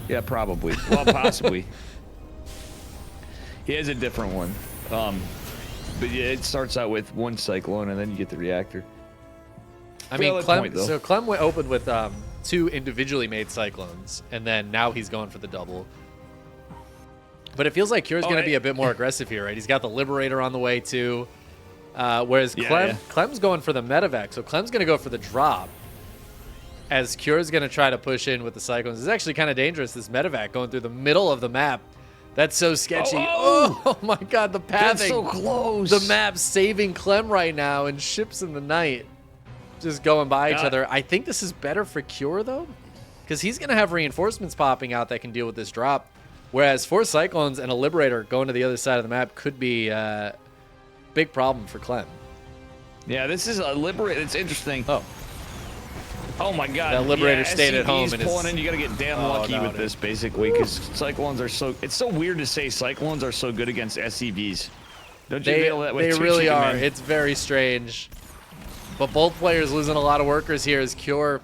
Yeah, probably. Well, possibly. He has a different one. But yeah, it starts out with one Cyclone and then you get the reactor. I mean, Valid Clem. point, though. So Clem opened with 2 individually made Cyclones, and then now he's going for the double. But it feels like Cure's going to be a bit more aggressive here, right? He's got the Liberator on the way too, whereas Clem's going for the Medevac. So Clem's going to go for the drop, as Cure's going to try to push in with the Cyclones. It's actually kind of dangerous, this Medevac going through the middle of the map. That's so sketchy. Oh my god, the pathing. That's so close. The map's saving Clem right now, and ships in the night just going by each other. I think this is better for Cure, though, because he's going to have reinforcements popping out that can deal with this drop, whereas 4 Cyclones and a Liberator going to the other side of the map could be a big problem for Clem. Yeah, this is a Liberator. It's interesting. Oh my god. That Liberator stayed at home. And pulling in. You got to get damn lucky with this, basically, because Cyclones are so... It's so weird to say Cyclones are so good against SCVs. Don't you feel that way? They really are. It's very strange. But both players losing a lot of workers here as Cure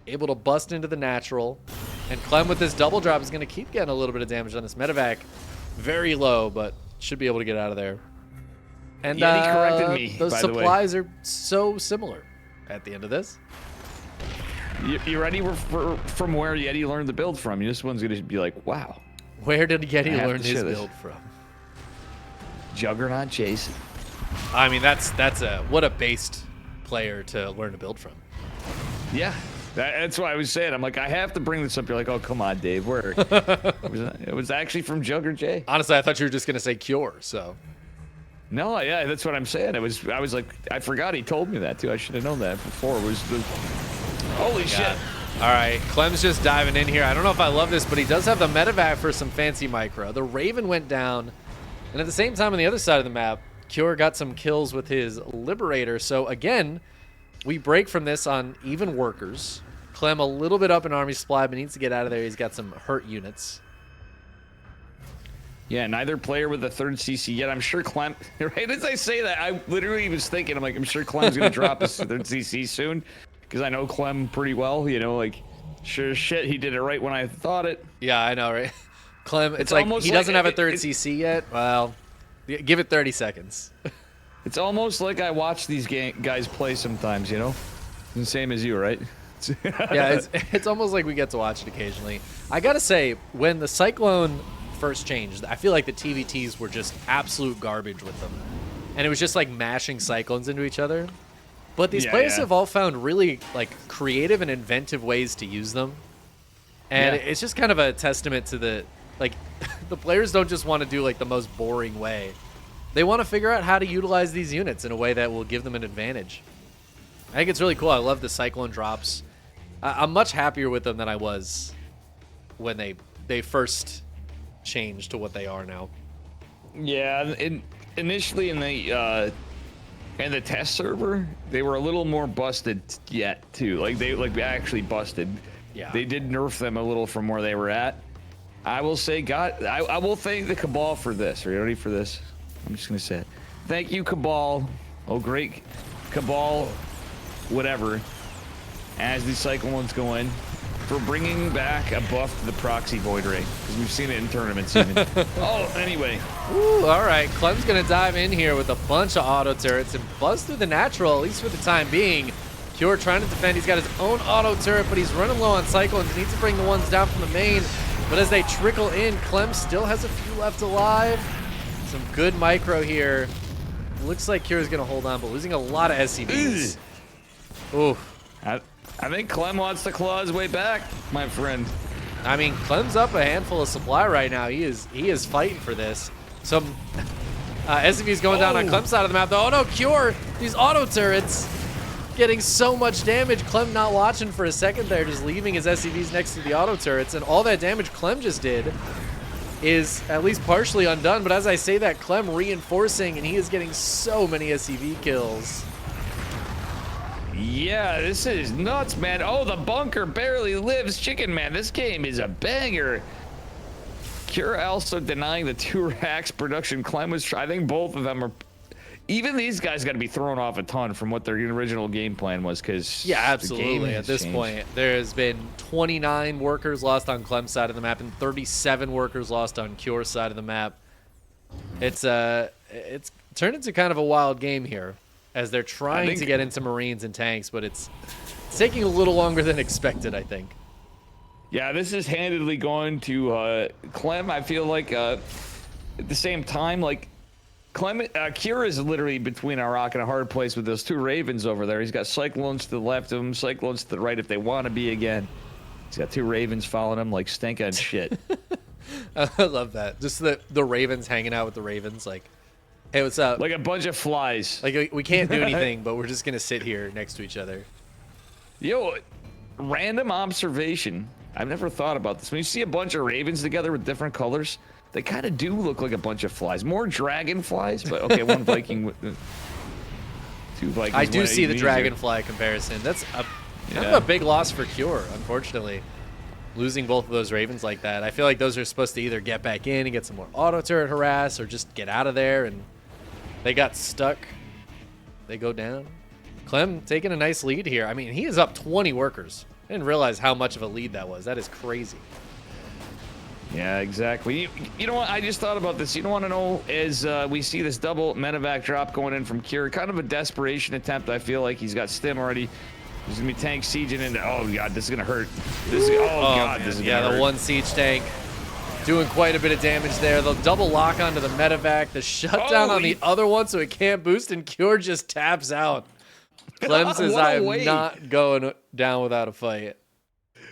able to bust into the natural. And Clem with this double drop is going to keep getting a little bit of damage on this Medevac. Very low, but should be able to get out of there. And yeah, he corrected me, those by the way. supplies are so similar at the end of this. You ready from where Yeti learned the build from? This one's going to be like, wow. Where did Yeti learn his build from? Juggernaut Jason. I mean, that's what a based player to learn to build from. Yeah, that's why I was saying. I'm like, I have to bring this up. You're like, oh, come on, Dave. Where? It was actually from Jugger J. Honestly, I thought you were just going to say Cure, so. No, yeah, that's what I'm saying. I was like, I forgot he told me that, too. I should have known that before. It was the... Holy shit. All right, Clem's just diving in here. I don't know if I love this, but he does have the Medevac for some fancy micro. The Raven went down, and at the same time on the other side of the map, Cure got some kills with his Liberator. So again, we break from this on even workers. Clem a little bit up in army supply, but needs to get out of there. He's got some hurt units. Yeah, neither player with a 3rd CC yet. I'm sure Clem, right as I say that, I literally was thinking, I'm like, I'm sure Clem's going to drop his 3rd CC soon. Because I know Clem pretty well, you know, like, sure as shit, he did it right when I thought it. Yeah, I know, right? Clem, it's like he doesn't have a 3rd CC yet. Well, give it 30 seconds. It's almost like I watch these guys play sometimes, you know? The same as you, right? Yeah, it's almost like we get to watch it occasionally. I gotta say, when the Cyclone first changed, I feel like the TvTs were just absolute garbage with them. And it was just like mashing Cyclones into each other. But these players have all found really like creative and inventive ways to use them. And it's just kind of a testament to the, like, the players don't just want to do like the most boring way. They want to figure out how to utilize these units in a way that will give them an advantage. I think it's really cool. I love the Cyclone drops. I'm much happier with them than I was when they first changed to what they are now. Yeah, initially in the test server, they were a little more busted yet too. Like they actually busted. Yeah. They did nerf them a little from where they were at. I will say, I will thank the Cabal for this. Are you ready for this? I'm just gonna say it. Thank you, Cabal. Oh, great, Cabal. Whatever. As these Cyclones go in, for bringing back a buff to the proxy Void Ray, because we've seen it in tournaments even. Oh, anyway. Ooh, all right. Clem's going to dive in here with a bunch of auto turrets and buzz through the natural, at least for the time being. Cure trying to defend. He's got his own auto turret, but he's running low on Cyclones. He needs to bring the ones down from the main. But as they trickle in, Clem still has a few left alive. Some good micro here. Looks like Cure's going to hold on, but losing a lot of SCVs. Ooh. I think Clem wants to claw his way back, my friend. I mean, Clem's up a handful of supply right now. He is fighting for this. Some SCVs going down on Clem's side of the map, though. Oh no, Cure! These auto turrets getting so much damage. Clem not watching for a second there, just leaving his SCVs next to the auto turrets, and all that damage Clem just did is at least partially undone. But as I say that, Clem reinforcing, and he is getting so many SCV kills. Yeah, this is nuts, man. Oh, the bunker barely lives. Chickenman, this game is a banger. Cure also denying the 2 racks production. Clem was, I think both of them are, even these guys got to be thrown off a ton from what their original game plan was, because yeah, absolutely. At this point, there has been 29 workers lost on Clem's side of the map and 37 workers lost on Cure's side of the map. It's turned into kind of a wild game here, as they're trying to get into Marines and tanks, but it's taking a little longer than expected, I think. Yeah, this is handedly going to Clem. I feel like at the same time, like Cure is literally between a rock and a hard place with those 2 Ravens over there. He's got Cyclones to the left of him, Cyclones to the right if they want to be again. He's got 2 Ravens following him like stink on shit. I love that. Just the Ravens hanging out with the Ravens, like, hey, what's up? Like a bunch of flies. Like, we can't do anything, but we're just going to sit here next to each other. Yo, random observation. I've never thought about this. When you see a bunch of Ravens together with different colors, they kind of do look like a bunch of flies. More dragonflies, but okay, one Viking with 2 Vikings. I do see the dragonfly comparison. That's kind of a big loss for Cure, unfortunately. Losing both of those Ravens like that. I feel like those are supposed to either get back in and get some more auto turret harass or just get out of there, and they got stuck. They go down. Clem taking a nice lead here. I mean, he is up 20 workers. I didn't realize how much of a lead that was. That is crazy. Yeah, exactly. You know what? I just thought about this. You don't want to know as we see this double medevac drop going in from Cure. Kind of a desperation attempt. I feel like he's got stim already. He's going to be tank sieging into. Oh, God, this is going to hurt. This is, God, this is going to hurt. Yeah, the 1 siege tank doing quite a bit of damage there. The double lock onto the medevac. The shutdown on the other one so it can't boost, and Cure just taps out. Clem says, I am not going down without a fight.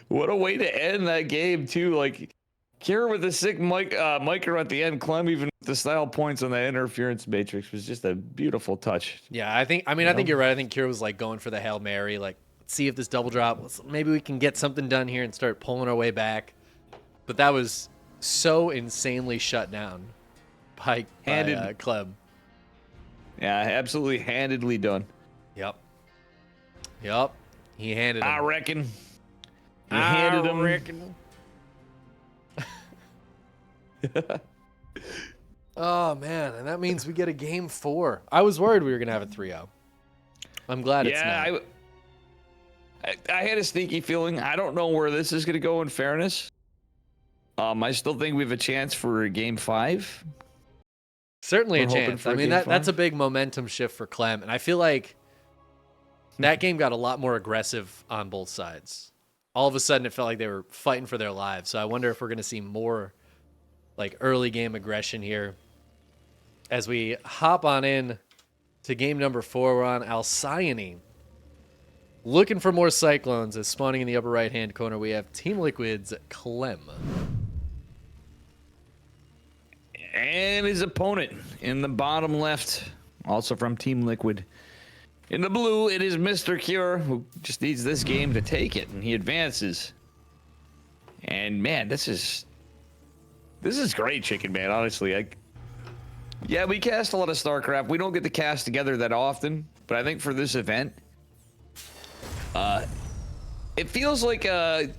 What a way to end that game, too. Like, Cure with the sick micro at the end. Clem even with the style points on that interference matrix was just a beautiful touch. Yeah, I think you're right. I think Cure was like going for the Hail Mary. Like, let's see if this double drop, maybe we can get something done here and start pulling our way back. But that was so insanely shut down by Clem. Yeah, absolutely handedly done. Yep. He handed him. I reckon. He handed him. Oh, man. And that means we get a game 4. I was worried we were going to have a 3-0. I'm glad it's not. I had a sneaky feeling. I don't know where this is going to go in fairness. I still think we have a chance for game 5. Certainly a chance. I mean, that's a big momentum shift for Clem. And I feel like that game got a lot more aggressive on both sides. All of a sudden, it felt like they were fighting for their lives. So I wonder if we're going to see more like early game aggression here. As we hop on in to game number 4, we're on Alcyone. Looking for more Cyclones, as spawning in the upper right-hand corner, we have Team Liquid's Clem. And his opponent in the bottom left, also from Team Liquid. In the blue, it is Mr. Cure, who just needs this game to take it, and he advances. And man, this is great, Chickenman, honestly. Yeah, we cast a lot of StarCraft. We don't get to cast together that often, but I think for this event, it feels like a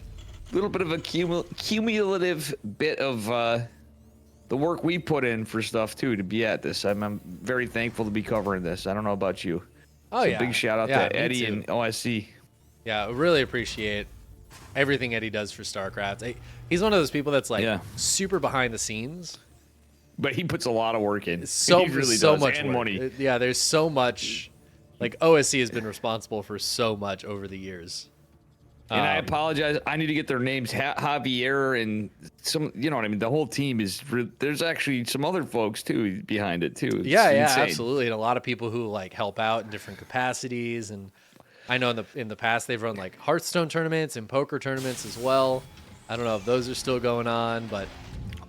little bit of a cumulative bit of the work we put in for stuff, too, to be at this. I'm very thankful to be covering this. I don't know about you. Oh, so yeah. Big shout out to Eddie and OSC. Yeah, I really appreciate everything Eddie does for StarCraft. He's one of those people that's like super behind the scenes. But he puts a lot of work in. So he really so does. much and work. money. Yeah, there's so much Like, OSC has been responsible for so much over the years. And I apologize. I need to get their names. Javier and some, you know what I mean? The whole team is, there's actually some other folks too behind it too. It's yeah, insane. absolutely. And a lot of people who like help out in different capacities. And I know in the past they've run like Hearthstone tournaments and poker tournaments as well. I don't know if those are still going on, but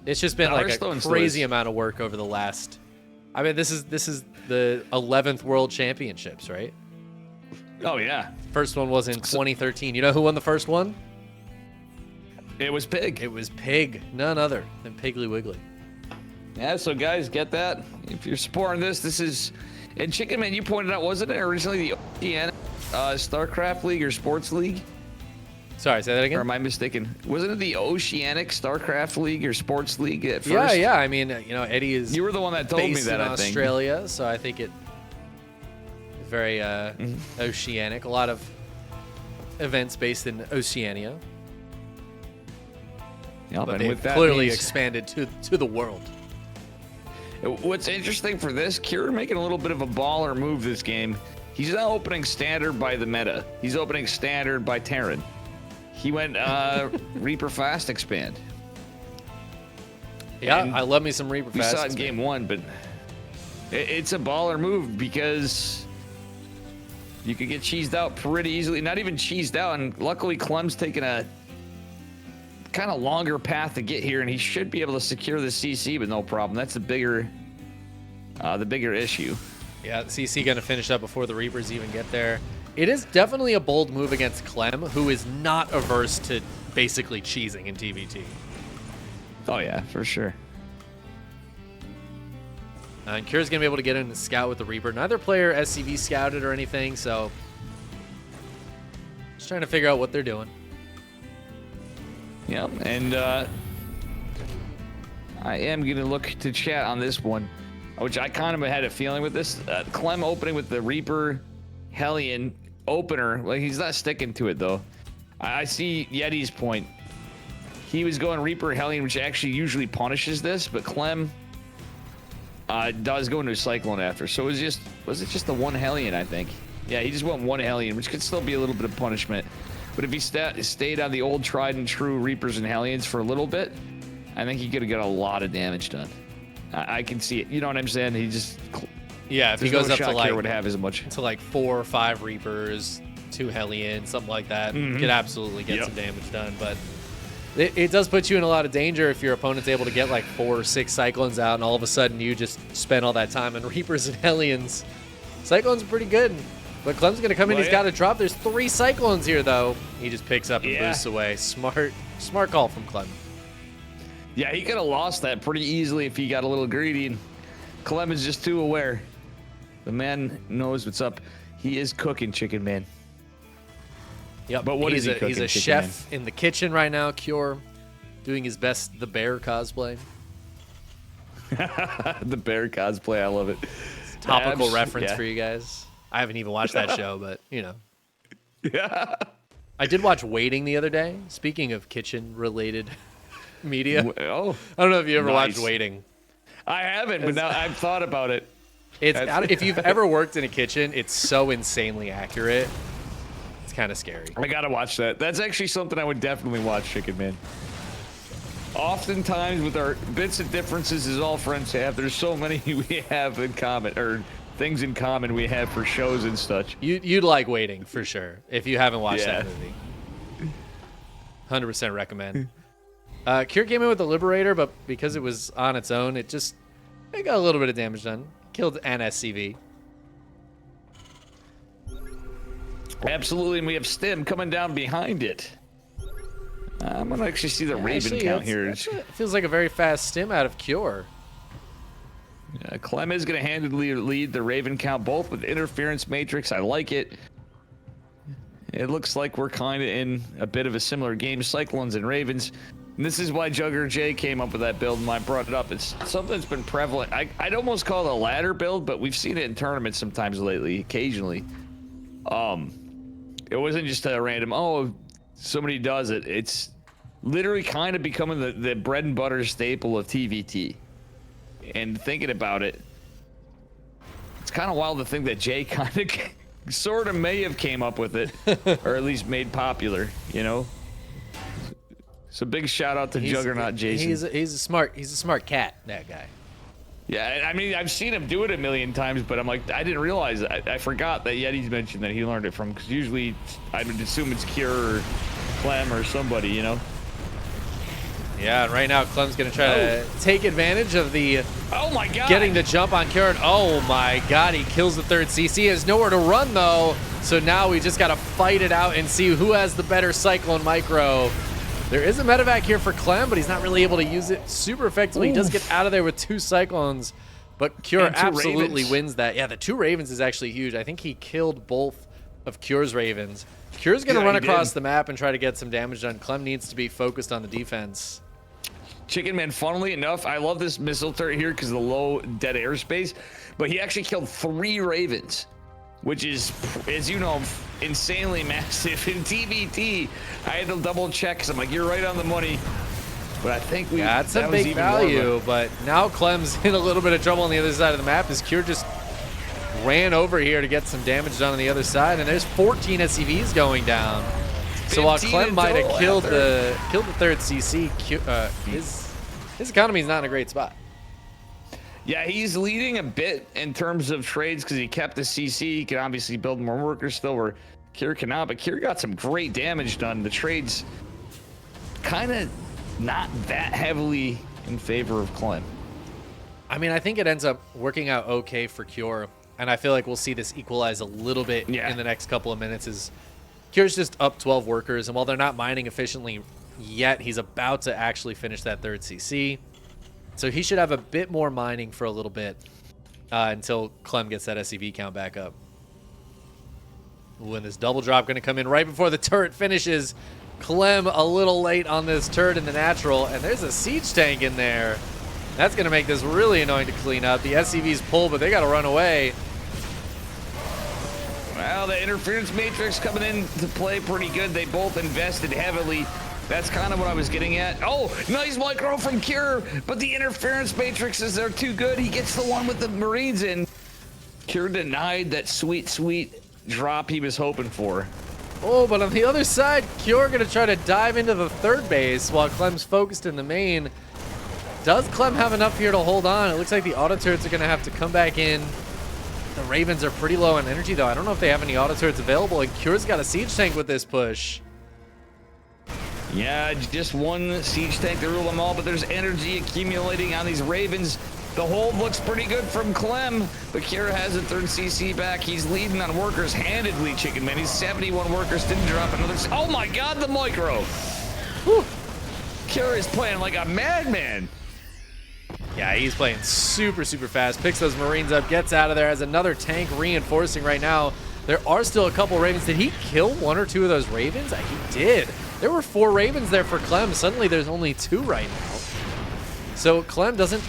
it's just been like a crazy amount of work over the last. I mean, this is the 11th World Championships, right? Oh yeah. First one was in 2013. You know who won the first one? It was Pig. It was Pig, none other than Piggly Wiggly. Yeah, so guys, get that. If you're supporting this is, and Chickenman, you pointed out, wasn't it originally the Oceanic StarCraft League or Sports League? Sorry, say that again? Or am I mistaken? Wasn't it the Oceanic StarCraft League or Sports League at first? Yeah. I mean, you know, Eddie is. You were the one that told me that. In I think Australia, so I think it very oceanic. A lot of events based in Oceania. Yep, but and they've with that clearly means, expanded to the world. What's interesting for this, Kieran making a little bit of a baller move this game. He's not opening standard by the meta. He's opening standard by Terran. He went Reaper Fast Expand. Yeah, and I love me some Reaper Fast. We saw it in Expand. game one, but it's a baller move because you could get cheesed out pretty easily. Not even cheesed out, and luckily Clem's taking a kind of longer path to get here, and he should be able to secure the CC with no problem. That's the bigger issue. Yeah, the CC going to finish up before the Reapers even get there. It is definitely a bold move against Clem, who is not averse to basically cheesing in TvT. Oh yeah, for sure. And Kira's going to be able to get in and scout with the Reaper. Neither player SCV scouted or anything, so just trying to figure out what they're doing. Yeah, and I am going to look to chat on this one, which I kind of had a feeling with this. Clem opening with the Reaper Hellion opener. Like, he's not sticking to it, though. I see Yeti's point. He was going Reaper Hellion, which actually usually punishes this, but Clem does go into a Cyclone after. So was it just the one Hellion, I think? Yeah, he just went one Hellion, which could still be a little bit of punishment. But if he stayed on the old tried and true Reapers and Hellions for a little bit, I think he could have got a lot of damage done. I can see it. You know what I'm saying? He just... Yeah, if he goes up to like, would have as much. To like 4 or 5 Reapers, 2 Hellions, something like that, could absolutely get some damage done. But it does put you in a lot of danger if your opponent's able to get like 4 or 6 Cyclones out, and all of a sudden you just spend all that time on Reapers and Hellions. Cyclones are pretty good, but Clem's going to come in. He's got to drop. There's 3 Cyclones here, though. He just picks up and boosts away. Smart call from Clem. Yeah, he could have lost that pretty easily if he got a little greedy. And Clem is just too aware. The man knows what's up. He is cooking, Chickenman. Yep, but what is he cooking? He's a chef in the kitchen right now, Cure, doing his best the bear cosplay. The bear cosplay, I love it. Topical reference for you guys. I haven't even watched that show, but you know. Yeah. I did watch Waiting the other day. Speaking of kitchen-related media, Oh, I don't know if you ever watched Waiting. I haven't, but now I've thought about it. If you've ever worked in a kitchen, it's so insanely accurate. It's kind of scary. I gotta watch that. That's actually something I would definitely watch, Chickenman. Oftentimes, with our bits of differences as all friends have, there's so many we have in common, or things in common we have for shows and such. You'd like Waiting for sure if you haven't watched that movie. 100% recommend. Cure came in with the Liberator, but because it was on its own, it got a little bit of damage done. Killed an SCV. Absolutely, and we have Stim coming down behind it. I'm gonna actually see the Raven count here. It feels like a very fast stim out of Cure. Clem is gonna handedly lead the Raven count, both with Interference Matrix. I like it. It looks like we're kind of in a bit of a similar game, Cyclones and Ravens. And this is why Jugger J came up with that build, and I brought it up. It's something that's been prevalent. I'd almost call it a ladder build, but we've seen it in tournaments sometimes lately, occasionally. It wasn't just a random, oh, somebody does it. It's literally kind of becoming the bread and butter staple of TvT. And thinking about it, It's kind of wild to think that Jay kind of sort of may have came up with it, or at least made popular, you know? So big shout out to Juggernaut Jason. He's a smart cat, that guy. Yeah, I mean, I've seen him do it a million times, but I'm like, I didn't realize, I forgot that Yeti's mentioned that he learned it from, because usually I would assume it's Cure or Clem or somebody, you know? Yeah, and right now Clem's going to try to take advantage of the oh my god, getting the jump on Cure. Oh my god, he kills the third CC. He has nowhere to run though, so now we just got to fight it out and see who has the better Cyclone Micro. There is a medevac here for Clem, but he's not really able to use it super effectively. He does get out of there with 2 Cyclones, but Cure absolutely wins that. Yeah, the 2 Ravens is actually huge. I think he killed both of Cure's Ravens. Cure's going to run across the map and try to get some damage done. Clem needs to be focused on the defense. Chickenman, funnily enough, I love this missile turret here because of the low dead airspace, but he actually killed 3 Ravens, which is, as you know, insanely massive. In TvT, I had to double check because I'm like, you're right on the money. But I think that's a big value, but now Clem's in a little bit of trouble on the other side of the map as Cure just ran over here to get some damage done on the other side, and there's 14 SCVs going down. So while Clem might have killed the third CC, his economy's not in a great spot. Yeah, he's leading a bit in terms of trades because he kept the CC. He can obviously build more workers still where Cure cannot, but Cure got some great damage done. The trades kind of not that heavily in favor of Clem. I mean, I think it ends up working out okay for Cure, and I feel like we'll see this equalize a little bit in the next couple of minutes. As Cure's just up 12 workers, and while they're not mining efficiently yet, he's about to actually finish that third CC. So he should have a bit more mining for a little bit until Clem gets that SCV count back up. Ooh, and this double drop going to come in right before the turret finishes. Clem a little late on this turret in the natural, and there's a siege tank in there. That's going to make this really annoying to clean up. The SCVs pull, but they got to run away. Well, the interference matrix coming in to play pretty good. They both invested heavily. That's kind of what I was getting at. Oh, nice micro from Cure, but the interference matrices are too good. He gets the one with the Marines in. Cure denied that sweet, sweet drop he was hoping for. Oh, but on the other side, Cure going to try to dive into the third base while Clem's focused in the main. Does Clem have enough here to hold on? It looks like the auto turrets are going to have to come back in. The Ravens are pretty low on energy, though. I don't know if they have any auto turrets available, and Cure's got a siege tank with this push. Yeah, just one siege tank to rule them all, but there's energy accumulating on these Ravens. The hold looks pretty good from Clem, but Cure has a third CC back. He's leading on workers handedly, Chickenman. He's 71 workers, didn't drop another. Oh my god, the micro! Whew. Cure is playing like a madman. Yeah, he's playing super, super fast. Picks those Marines up, gets out of there, has another tank reinforcing right now. There are still a couple Ravens. Did he kill 1 or 2 of those Ravens? He did. There were 4 Ravens there for Clem. Suddenly there's only 2 right now. So Clem doesn't,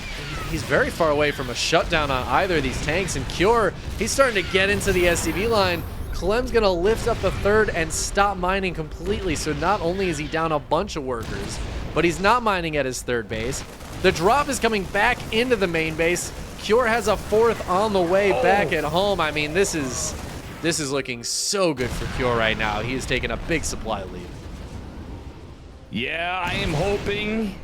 he's very far away from a shutdown on either of these tanks. And Cure, he's starting to get into the SCV line. Clem's gonna lift up the third and stop mining completely. So not only is he down a bunch of workers, but he's not mining at his third base. The drop is coming back into the main base. Cure has a 4th on the way back at home. I mean, this is looking so good for Cure right now. He is taking a big supply lead. Yeah, I am hoping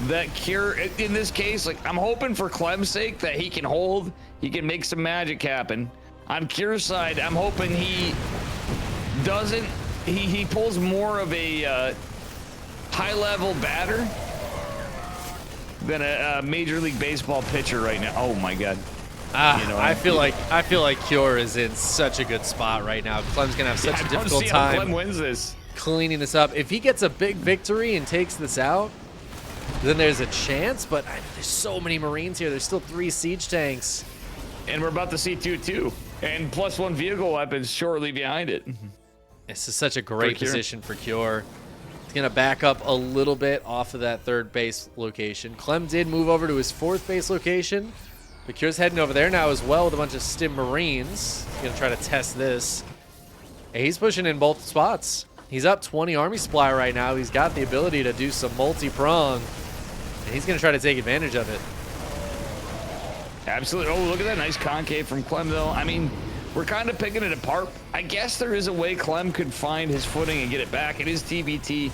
that Cure, in this case, like, I'm hoping for Clem's sake that he can hold, he can make some magic happen. On Cure's side, I'm hoping he doesn't, he pulls more of a high-level batter than a Major League Baseball pitcher right now. Oh my god. You know, I feel like Cure is in such a good spot right now. Clem's gonna have such a difficult time Clem wins this. Cleaning this up. If he gets a big victory and takes this out, then there's a chance, but there's so many Marines here. There's still 3 siege tanks. And we're about to see 2 too. And +1 vehicle weapons shortly behind it. This is such a great position for Cure. He's gonna back up a little bit off of that third base location. Clem did move over to his 4th base location, but Cure's heading over there now as well with a bunch of Stim Marines. He's gonna try to test this. And he's pushing in both spots. He's up 20 army supply right now. He's got the ability to do some multi-prong, and he's going to try to take advantage of it. Absolutely. Oh, look at that nice concave from Clem, though. I mean, we're kind of picking it apart. I guess there is a way Clem could find his footing and get it back. It is TvT.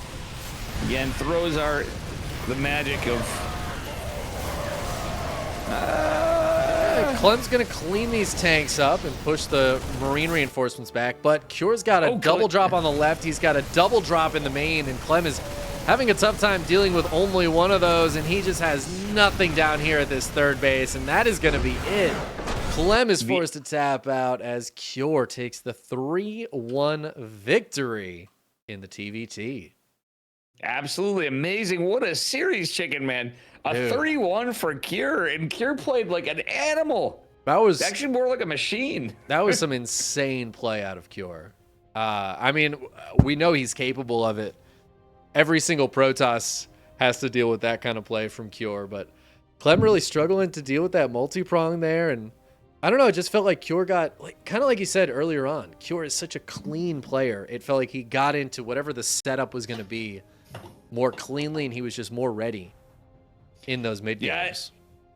Again, throws are the magic of... Clem's going to clean these tanks up and push the Marine reinforcements back, but Cure's got a double drop on the left. He's got a double drop in the main, and Clem is having a tough time dealing with only one of those, and he just has nothing down here at this third base, and that is going to be it. Clem is forced to tap out as Cure takes the 3-1 victory in the TvT. Absolutely amazing. What a series, Chickenman. A 3-1 for Cure, and Cure played like an animal. That was actually more like a machine. That was some insane play out of Cure. I mean, we know he's capable of it. Every single Protoss has to deal with that kind of play from Cure, but Clem really struggling to deal with that multi-prong there, and I don't know, it just felt like Cure got, kind of like you said earlier on, Cure is such a clean player. It felt like he got into whatever the setup was going to be more cleanly, and he was just more ready in those mid games.